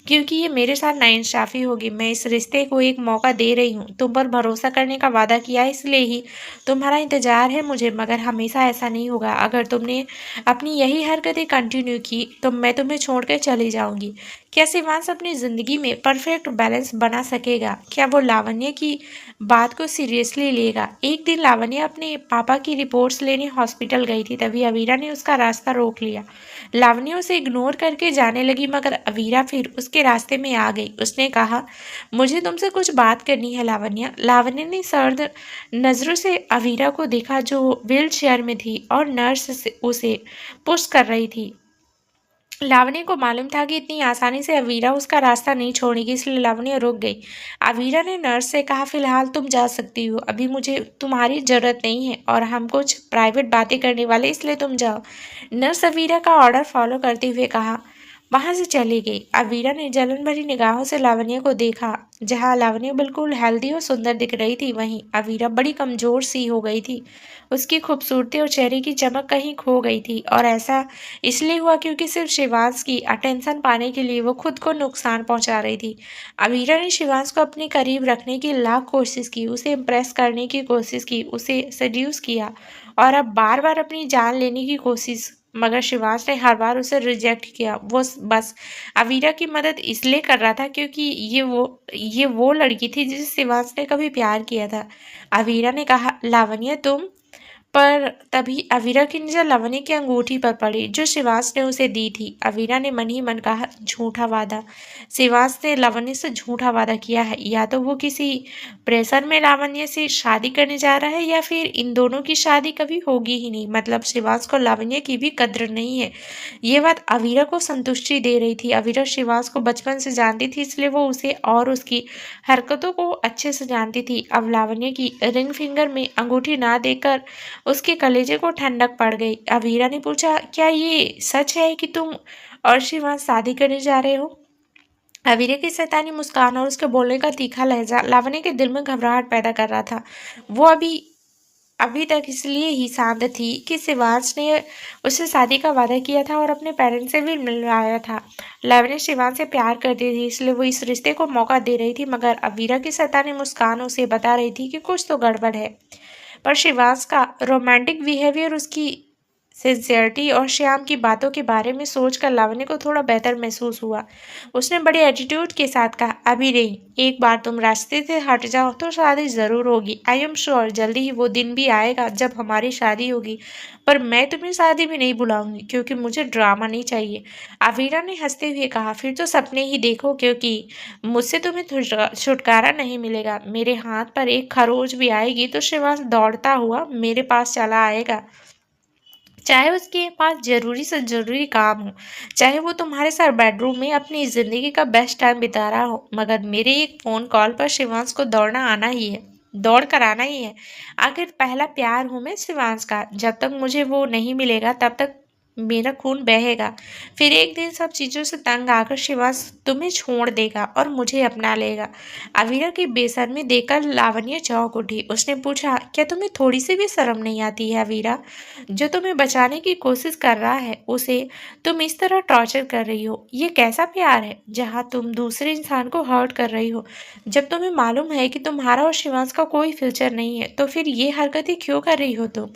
क्योंकि ये मेरे साथ नाइंसाफ़ी होगी। मैं इस रिश्ते को एक मौका दे रही हूँ, तुम पर भरोसा करने का वादा किया है, इसलिए ही तुम्हारा इंतज़ार है मुझे, मगर हमेशा ऐसा नहीं होगा। अगर तुमने अपनी यही हरकतें कंटिन्यू की तो मैं तुम्हें छोड़ कर चली जाऊँगी। क्या शिवांश अपनी ज़िंदगी में परफेक्ट बैलेंस बना सकेगा? क्या वो लावण्य की बात को सीरियसली लेगा? एक दिन लावण्य लावण्य अपने पापा की रिपोर्ट्स लेने हॉस्पिटल गई थी, तभी अवीरा ने उसका रास्ता रोक लिया। लावण्य उसे इग्नोर करके जाने लगी, मगर अवीरा फिर उसके रास्ते में आ गई। उसने कहा, मुझे तुमसे कुछ बात करनी है लावण्य। लावण्य ने सर्द नजरों से अवीरा को देखा, जो व्हील चेयर में थी और नर्स उसे पुश कर रही थी। लावण्य को मालूम था कि इतनी आसानी से अवीरा उसका रास्ता नहीं छोड़ेगी, इसलिए लावण्य रुक गई। अवीरा ने नर्स से कहा, फिलहाल तुम जा सकती हो, अभी मुझे तुम्हारी जरूरत नहीं है और हम कुछ प्राइवेट बातें करने वाले, इसलिए तुम जाओ। नर्स अवीरा का ऑर्डर फॉलो करते हुए कहा, वहां से चली गई। अवीरा ने जलन भरी निगाहों से लावण्य को देखा। जहां लावण्य बिल्कुल हेल्दी और सुंदर दिख रही थी, वहीं अवीरा बड़ी कमजोर सी हो गई थी। उसकी खूबसूरती और चेहरे की चमक कहीं खो गई थी, और ऐसा इसलिए हुआ क्योंकि सिर्फ शिवांश की अटेंशन पाने के लिए वो खुद को नुकसान पहुंचा रही थी। अवीरा ने शिवांश को अपने करीब रखने की लाख कोशिश की, उसे इम्प्रेस करने की कोशिश की, उसे सेड्यूस किया और अब बार बार अपनी जान लेने की कोशिश, मगर शिवांश ने हर बार उसे रिजेक्ट किया। वो बस अवीरा की मदद इसलिए कर रहा था क्योंकि ये वो लड़की थी जिसे शिवांश ने कभी प्यार किया था। अवीरा ने कहा, लावण्य तुम, पर तभी अवीरा की नजर लावण्य की अंगूठी पर पड़ी जो शिवांश ने उसे दी थी। अवीरा ने मन ही मन कहा, झूठा वादा। शिवांश ने लावण्य से झूठा वादा किया है, या तो वो किसी प्रेशर में लावण्य से शादी करने जा रहा है, या फिर इन दोनों की शादी कभी होगी ही नहीं। मतलब शिवांश को लावण्य की भी कद्र नहीं है। ये बात अवीरा को संतुष्टि दे रही थी। अवीरा शिवांश को बचपन से जानती थी, इसलिए वो उसे और उसकी हरकतों को अच्छे से जानती थी। अब लावण्य की रिंग फिंगर में अंगूठी ना देकर उसके कलेजे को ठंडक पड़ गई। अवीरा ने पूछा, क्या ये सच है कि तुम और शिवांश शादी करने जा रहे हो? अवीरा की शैतानी मुस्कान और उसके बोलने का तीखा लहजा लावण्य के दिल में घबराहट पैदा कर रहा था। वो अभी तक इसलिए ही शांत थी कि शिवांश ने उससे शादी का वादा किया था और अपने पेरेंट्स से भी मिलवाया था। लावण्य शिवांश से प्यार करती थी, इसलिए वो इस रिश्ते को मौका दे रही थी, मगर अवीरा की शैतानी मुस्कान उसे बता रही थी कि कुछ तो गड़बड़ है। पर शिवांश का रोमांटिक बिहेवियर, उसकी सिंसियरिटी और श्याम की बातों के बारे में सोचकर लावण्य को थोड़ा बेहतर महसूस हुआ। उसने बड़े एटीट्यूड के साथ कहा, अभी नहीं, एक बार तुम रास्ते से हट जाओ तो शादी जरूर होगी। आई एम श्योर जल्दी ही वो दिन भी आएगा जब हमारी शादी होगी, पर मैं तुम्हें शादी में नहीं बुलाऊंगी क्योंकि मुझे ड्रामा नहीं चाहिए। अवीरा ने हंसते हुए कहा, फिर तो सपने ही देखो, क्योंकि मुझसे तुम्हें छुटकारा नहीं मिलेगा। मेरे हाथ पर एक खरोच भी आएगी तो शिवास दौड़ता हुआ मेरे पास चला आएगा, चाहे उसके पास जरूरी से जरूरी काम हो, चाहे वो तुम्हारे साथ बेडरूम में अपनी जिंदगी का बेस्ट टाइम बिता रहा हो, मगर मेरे एक फोन कॉल पर शिवांश को दौड़ना आना ही है, दौड़ कर आना ही है। आखिर पहला प्यार हूं मैं शिवांश का, जब तक मुझे वो नहीं मिलेगा तब तक मेरा खून बहेगा। फिर एक दिन सब चीजों से तंग आकर शिवांश तुम्हें छोड़ देगा और मुझे अपना लेगा। अवीरा की बेशर्मी देखकर लावण्य चौंक उठी। उसने पूछा, क्या तुम्हें थोड़ी सी भी शर्म नहीं आती है अवीरा? जो तुम्हें बचाने की कोशिश कर रहा है उसे तुम इस तरह टॉर्चर कर रही हो। ये कैसा प्यार है जहाँ तुम दूसरे इंसान को हर्ट कर रही हो? जब तुम्हें मालूम है कि तुम्हारा और शिवांश का कोई फ्यूचर नहीं है, तो फिर ये हरकतें क्यों कर रही हो तुम?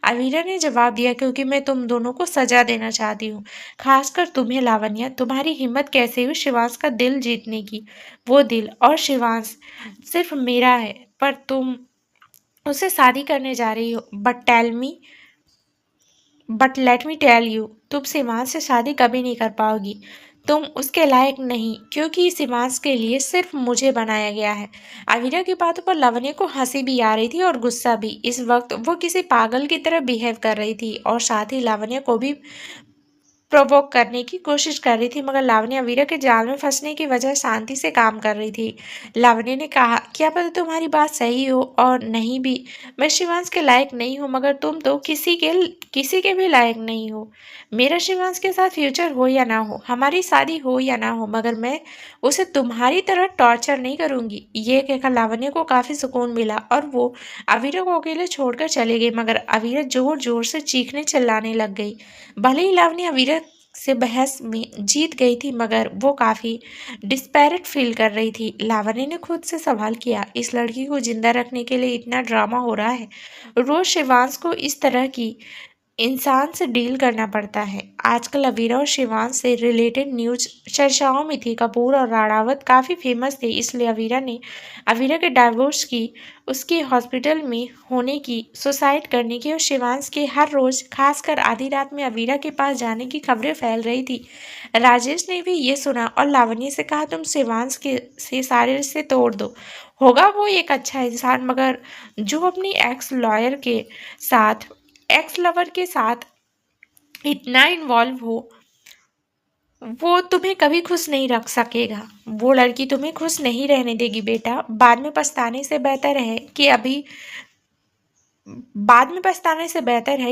अवीरा ने जवाब दिया, क्योंकि मैं तुम दोनों को सजा देना चाहती हूँ, खासकर तुम्हें लावण्य। तुम्हारी हिम्मत कैसे हुई शिवांश का दिल जीतने की? वो दिल और शिवांश सिर्फ मेरा है, पर तुम उससे शादी करने जा रही हो। But let me tell you, तुम शिवांश से शादी कभी नहीं कर पाओगी। तुम उसके लायक नहीं, क्योंकि शिवांश के लिए सिर्फ मुझे बनाया गया है। अवीरा की बातों पर लावण्य को हंसी भी आ रही थी और गुस्सा भी। इस वक्त वो किसी पागल की तरह बिहेव कर रही थी और साथ ही लावण्य को भी प्रोवोक करने की कोशिश कर रही थी, मगर लावण्य अवीरा के जाल में फंसने की वजह शांति से काम कर रही थी। लावण्य ने कहा, क्या पता तुम्हारी बात सही हो और नहीं भी, मैं शिवांश के लायक नहीं हूँ, मगर तुम तो किसी के भी लायक नहीं हो। मेरा शिवांश के साथ फ्यूचर हो या ना हो, हमारी शादी हो या ना हो, मगर मैं उसे तुम्हारी तरह टॉर्चर नहीं करूंगी। ये कहकर लावण्य को काफी सुकून मिला और वो अवीरा को अकेले छोड़कर चली गई, मगर अवीरा जोर जोर से चीखने चिल्लाने लग गई। भले ही लावण्य अवीरा से बहस में जीत गई थी, मगर वो काफी डिस्पैरेट फील कर रही थी। लावण्य ने खुद से सवाल किया, इस लड़की को जिंदा रखने के लिए इतना ड्रामा हो रहा है, रोज शिवांश को इस तरह की इंसान से डील करना पड़ता है। आजकल अवीरा और शिवांश से रिलेटेड न्यूज चर्चाओं में थी। कपूर और राणावत काफ़ी फेमस थे, इसलिए अवीरा के डाइवोर्स की, उसके हॉस्पिटल में होने की, सुसाइड करने की और शिवांश के हर रोज़ खासकर आधी रात में अवीरा के पास जाने की खबरें फैल रही थी। राजेश ने भी ये सुना और लावण्य से कहा, तुम शिवांश के से सारे रिश्ते तोड़ दो। होगा वो एक अच्छा इंसान, मगर जो अपनी एक्स लवर के साथ इतना इन्वॉल्व हो, वो तुम्हें कभी खुश नहीं रख सकेगा। वो लड़की तुम्हें खुश नहीं रहने देगी बेटा। बाद में पछताने से बेहतर है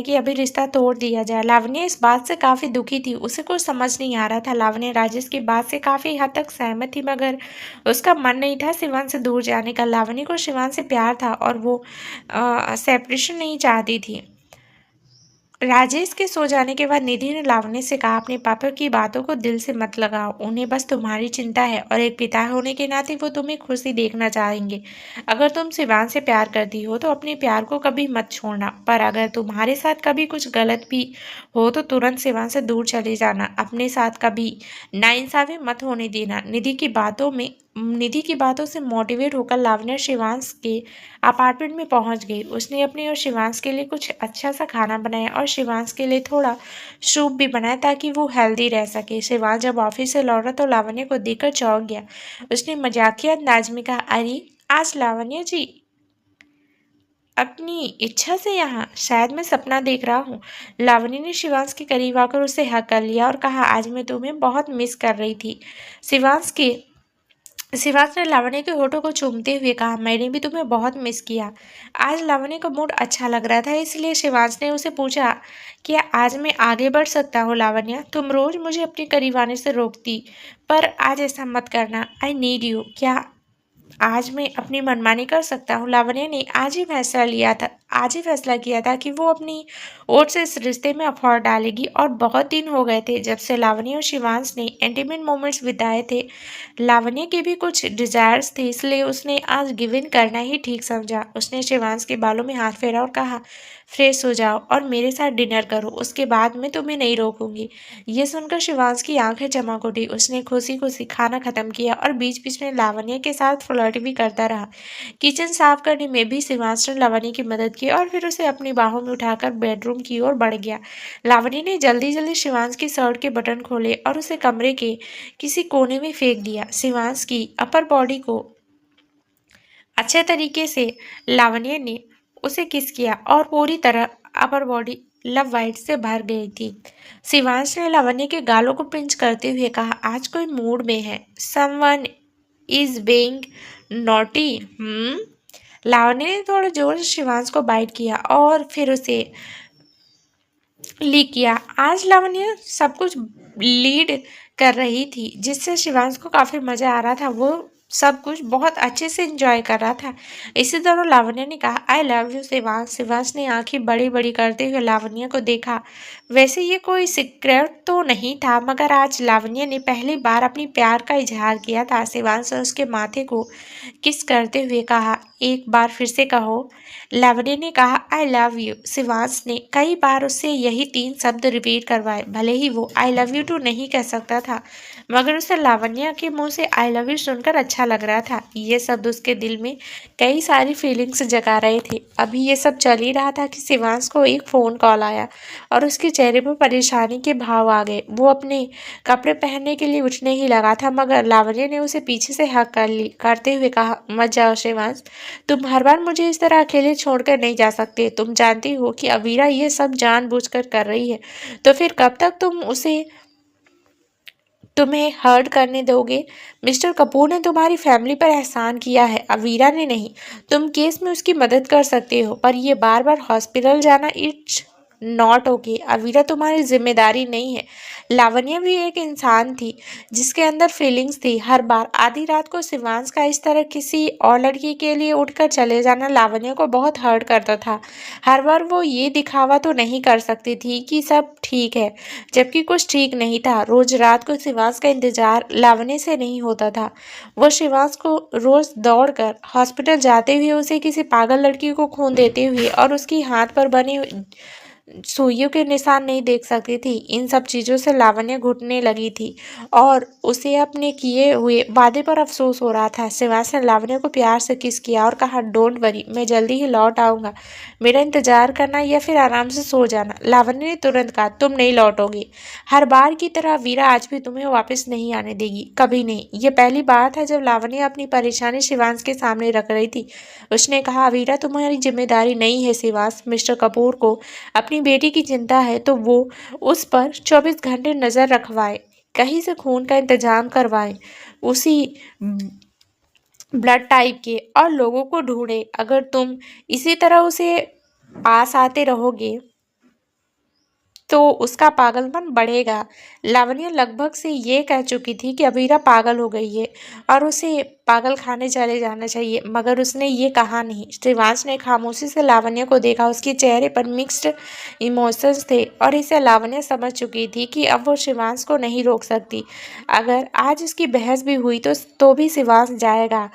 कि अभी रिश्ता तोड़ दिया जाए। लावण्य इस बात से काफी दुखी थी। उसे कुछ समझ नहीं आ रहा था। लावण्य राजेश की बात से काफी हद तक सहमत थी, मगर उसका मन नहीं था शिवान से दूर जाने का। लावण्य को शिवान से प्यार था और वो सेपरेशन नहीं चाहती थी। राजेश के सो जाने के बाद निधि ने लावण्य से कहा, अपने पापा की बातों को दिल से मत लगाओ। उन्हें बस तुम्हारी चिंता है और एक पिता होने के नाते वो तुम्हें खुशी देखना चाहेंगे। अगर तुम शिवान से प्यार करती हो तो अपने प्यार को कभी मत छोड़ना, पर अगर तुम्हारे साथ कभी कुछ गलत भी हो तो तुरंत शिवान से दूर चले जाना। अपने साथ कभी नाइंसाफी मत होने देना। निधि की बातों से मोटिवेट होकर लावण्य शिवांश के अपार्टमेंट में पहुंच गई। उसने अपने और शिवांश के लिए कुछ अच्छा सा खाना बनाया और शिवांश के लिए थोड़ा सूप भी बनाया ताकि वो हेल्दी रह सके। शिवांश जब ऑफिस से लौटा तो लावण्य को देखकर चौंक गया। उसने मजाकिया अंदाज में कहा, अरे आज लावण्य जी अपनी इच्छा से यहाँ? शायद मैं सपना देख रहा हूँ। लावण्य ने शिवांश के करीब आकर उसे हक कर लिया और कहा, आज मैं तुम्हें बहुत मिस कर रही थी। शिवांश ने लावण्य के होठों को चूमते हुए कहा, मैंने भी तुम्हें बहुत मिस किया। आज लावण्य का मूड अच्छा लग रहा था, इसलिए शिवांश ने उसे पूछा, क्या आज मैं आगे बढ़ सकता हूँ? लावण्य, तुम रोज मुझे अपने करीब आने से रोकती, पर आज ऐसा मत करना। I need you. क्या आज मैं अपनी मनमानी कर सकता हूँ? लावण्य ने आज ही फैसला किया था कि वो अपनी ओर से इस रिश्ते में एफर्ट डालेगी। और बहुत दिन हो गए थे जब से लावण्य और शिवांश ने इंटीमेट मोमेंट्स बिताए थे। लावण्य के भी कुछ डिजायर्स थे, इसलिए उसने आज गिव इन करना ही ठीक समझा। उसने शिवांश के बालों में हाथ फेरा और कहा, फ्रेश हो जाओ और मेरे साथ डिनर करो, उसके बाद मैं तुम्हें नहीं रोकूंगी। ये सुनकर शिवांश की आंखें चमक उठी। उसने खुशी खुशी खाना खत्म किया और बीच बीच में लावण्य के साथ फ्लर्ट भी करता रहा। किचन साफ करने में भी शिवांश ने लावण्य की मदद की और फिर उसे अपनी बाहों में उठाकर बेडरूम की ओर बढ़ गया। लावण्य ने जल्दी जल्दी शिवांश की शर्ट के बटन खोले और उसे कमरे के किसी कोने में फेंक दिया। शिवांश की अपर बॉडी को अच्छे तरीके से लावण्य ने उसे किस किया और पूरी तरह अपर बॉडी लव वाइट से भर गई थी। शिवांश ने लावण्य के गालों को पिंच करते हुए कहा, आज कोई मूड में है। Someone is being naughty. Lavanya ने थोड़ा जोर से शिवांश को बाइट किया और फिर उसे लीक किया। आज लावण्य सब कुछ लीड कर रही थी, जिससे शिवांश को काफ़ी मज़ा आ रहा था। वो सब कुछ बहुत अच्छे से एंजॉय कर रहा था। इसी दौरान लावण्य ने कहा, I love you Shivansh. Shivansh ने आंखें बड़ी बड़ी करते हुए लावण्य को देखा। वैसे ये कोई सीक्रेट तो नहीं था, मगर आज लावण्य ने पहली बार अपनी प्यार का इजहार किया था। शिवांश ने उसके माथे को किस करते हुए कहा, एक बार फिर से कहो। लावण्य ने कहा, आई लव यू। शिवांश ने कई बार उससे यही 3 शब्द रिपीट करवाए। भले ही वो आई लव यू टू नहीं कह सकता था, मगर उसे लावण्य के मुंह से आई लव यू सुनकर अच्छा लग रहा था। ये शब्द उसके दिल में कई सारी फीलिंग्स जगा रहे थे। अभी ये सब चल ही रहा था कि शिवांश को एक फ़ोन कॉल आया और उसके चेहरे पर परेशानी के भाव आ गए। वो अपने कपड़े पहनने के लिए उठने ही लगा था, मगर लावण्य ने उसे पीछे से हक करते हुए कहा, मत जाओ शिवांश, तुम हर बार मुझे इस तरह अकेले छोड़कर नहीं जा सकते। तुम जानती हो कि अवीरा ये सब जानबूझकर कर रही है, तो फिर कब तक तुम्हें हर्ट करने दोगे? मिस्टर कपूर ने तुम्हारी फैमिली पर एहसान किया है, अवीरा ने नहीं। तुम केस में उसकी मदद कर सकते हो, पर ये बार बार हॉस्पिटल जाना इट्स नॉट ओके। अवीरा तुम्हारी जिम्मेदारी नहीं है। लावण्य भी एक इंसान थी जिसके अंदर फीलिंग्स थी। हर बार आधी रात को शिवांश का इस तरह किसी और लड़की के लिए उठकर चले जाना लावण्य को बहुत हर्ट करता था। हर बार वो ये दिखावा तो नहीं कर सकती थी कि सब ठीक है, जबकि कुछ ठीक नहीं था। रोज रात को शिवांश का इंतजार लावण्य से नहीं होता था। वो शिवांश को रोज दौड़कर हॉस्पिटल जाते हुए, उसे किसी पागल लड़की को खून देते हुए और उसकी हाथ पर बने सुइयों के निशान नहीं देख सकती थी। इन सब चीज़ों से लावण्य घुटने लगी थी और उसे अपने किए हुए वादे पर अफसोस हो रहा था। शिवांश ने लावण्य को प्यार से किस किया और कहा, डोंट वरी, मैं जल्दी ही लौट आऊँगा। मेरा इंतजार करना या फिर आराम से सो जाना। लावण्य ने तुरंत कहा, तुम नहीं लौटोगी। हर बार की तरह वीरा आज भी तुम्हें वापस नहीं आने देगी, कभी नहीं। ये पहली बार था जब लावण्य अपनी परेशानी शिवांश के सामने रख रही थी। उसने कहा, वीरा तुम्हारी जिम्मेदारी नहीं है शिवांश। मिस्टर कपूर को अपनी बेटी की चिंता है तो वो उस पर 24 घंटे नजर रखवाए, कहीं से खून का इंतजाम करवाए, उसी ब्लड टाइप के और लोगों को ढूंढे। अगर तुम इसी तरह उसे पास आते रहोगे तो उसका पागलपन बढ़ेगा। लावण्य लगभग से ये कह चुकी थी कि अबीरा पागल हो गई है और उसे पागल खाने चले जाना चाहिए, मगर उसने ये कहा नहीं। शिवांश ने खामोशी से लावण्य को देखा। उसके चेहरे पर मिक्स्ड इमोशंस थे और इसे लावण्य समझ चुकी थी कि अब वो शिवांश को नहीं रोक सकती। अगर आज उसकी बहस भी हुई तो भी शिवांश जाएगा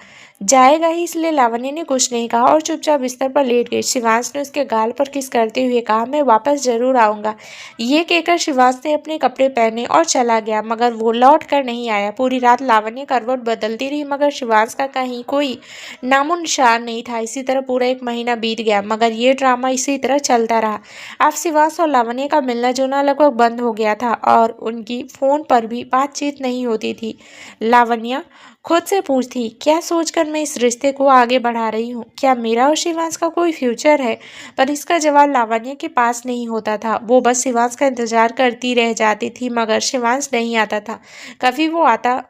ही। इसलिए लावण्य ने कुछ नहीं कहा और चुपचाप बिस्तर पर लेट गई। शिवांश ने उसके गाल पर किस करते हुए कहा, मैं वापस जरूर आऊंगा। ये कहकर शिवांश ने अपने कपड़े पहने और चला गया, मगर वो लौट कर नहीं आया। पूरी रात लावण्य करवट बदलती रही, मगर शिवांश का कहीं कोई नामो निशान नहीं था। इसी तरह पूरा 1 महीना बीत गया, मगर ये ड्रामा इसी तरह चलता रहा। अब शिवांश और लावण्य का मिलना जुलना लगभग बंद हो गया था और उनकी फोन पर भी बातचीत नहीं होती थी। लावण्य खुद से पूछती, क्या सोचकर मैं इस रिश्ते को आगे बढ़ा रही हूँ? क्या मेरा और शिवांश का कोई फ्यूचर है? पर इसका जवाब लावण्य के पास नहीं होता था। वो बस शिवांश का इंतजार करती रह जाती थी, मगर शिवांश नहीं आता था। कभी वो आता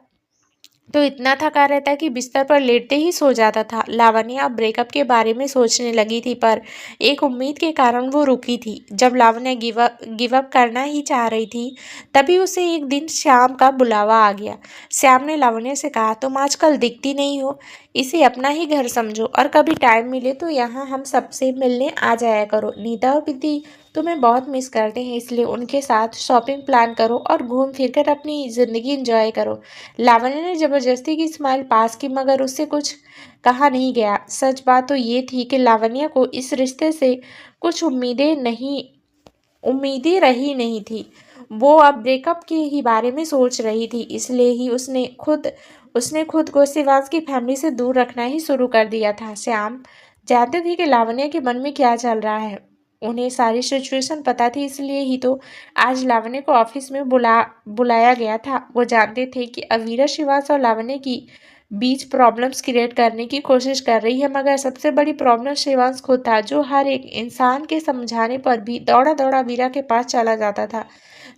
तो इतना थका रहता कि बिस्तर पर लेटते ही सो जाता था। लावण्य अब ब्रेकअप के बारे में सोचने लगी थी, पर एक उम्मीद के कारण वो रुकी थी। जब लावण्य गिव अप करना ही चाह रही थी, तभी उसे एक दिन श्याम का बुलावा आ गया। श्याम ने लावण्य से कहा, तुम आजकल दिखती नहीं हो, इसे अपना ही घर समझो और कभी टाइम मिले तो यहाँ हम सबसे मिलने आ जाया करो। नीता और प्रीति तुम्हें बहुत मिस करते हैं, इसलिए उनके साथ शॉपिंग प्लान करो और घूम फिर कर अपनी ज़िंदगी एंजॉय करो। लावण्य ने जबरदस्ती की स्माइल पास की, मगर उससे कुछ कहा नहीं गया। सच बात तो ये थी कि लावण्य को इस रिश्ते से कुछ उम्मीदें रही नहीं थी। वो अब ब्रेकअप के ही बारे में सोच रही थी, इसलिए ही उसने खुद को शिवांश की फैमिली से दूर रखना ही शुरू कर दिया था। श्याम जानते थे कि लावण्य के मन में क्या चल रहा है। उन्हें सारी सिचुएशन पता थी, इसलिए ही तो आज लावण्य को ऑफिस में बुलाया गया था। वो जानते थे कि अवीरा शिवांश और लावण्य की बीच प्रॉब्लम्स क्रिएट करने की कोशिश कर रही है, मगर सबसे बड़ी प्रॉब्लम शिवांश खुद था, जो हर एक इंसान के समझाने पर भी दौड़ा दौड़ा वीरा के पास चला जाता था।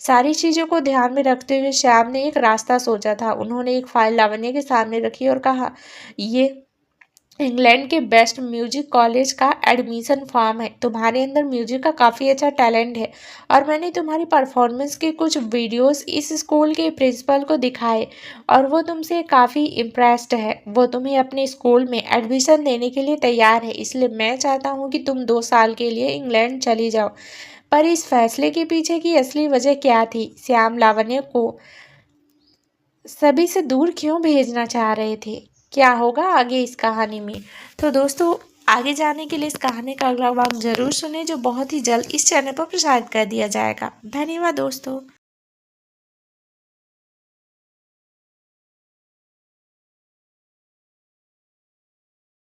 सारी चीज़ों को ध्यान में रखते हुए श्याम ने एक रास्ता सोचा था। उन्होंने एक फाइल लावण्य के सामने रखी और कहा, ये इंग्लैंड के बेस्ट म्यूजिक कॉलेज का एडमिशन फॉर्म है। तुम्हारे अंदर म्यूजिक का काफ़ी अच्छा टैलेंट है और मैंने तुम्हारी परफॉर्मेंस के कुछ वीडियोस इस स्कूल के प्रिंसिपल को दिखाए और वो तुमसे काफ़ी इम्प्रेस्ड है। वो तुम्हें अपने स्कूल में एडमिशन देने के लिए तैयार है, इसलिए मैं चाहता हूँ कि तुम 2 साल के लिए इंग्लैंड चली जाओ। पर इस फैसले के पीछे की असली वजह क्या थी? श्याम लावण्य को सभी से दूर क्यों भेजना चाह रहे थे? क्या होगा आगे इस कहानी में? तो दोस्तों, आगे जाने के लिए इस कहानी का अगला भाग जरूर सुने, जो बहुत ही जल्द इस चैनल पर प्रसारित कर दिया जाएगा। धन्यवाद दोस्तों।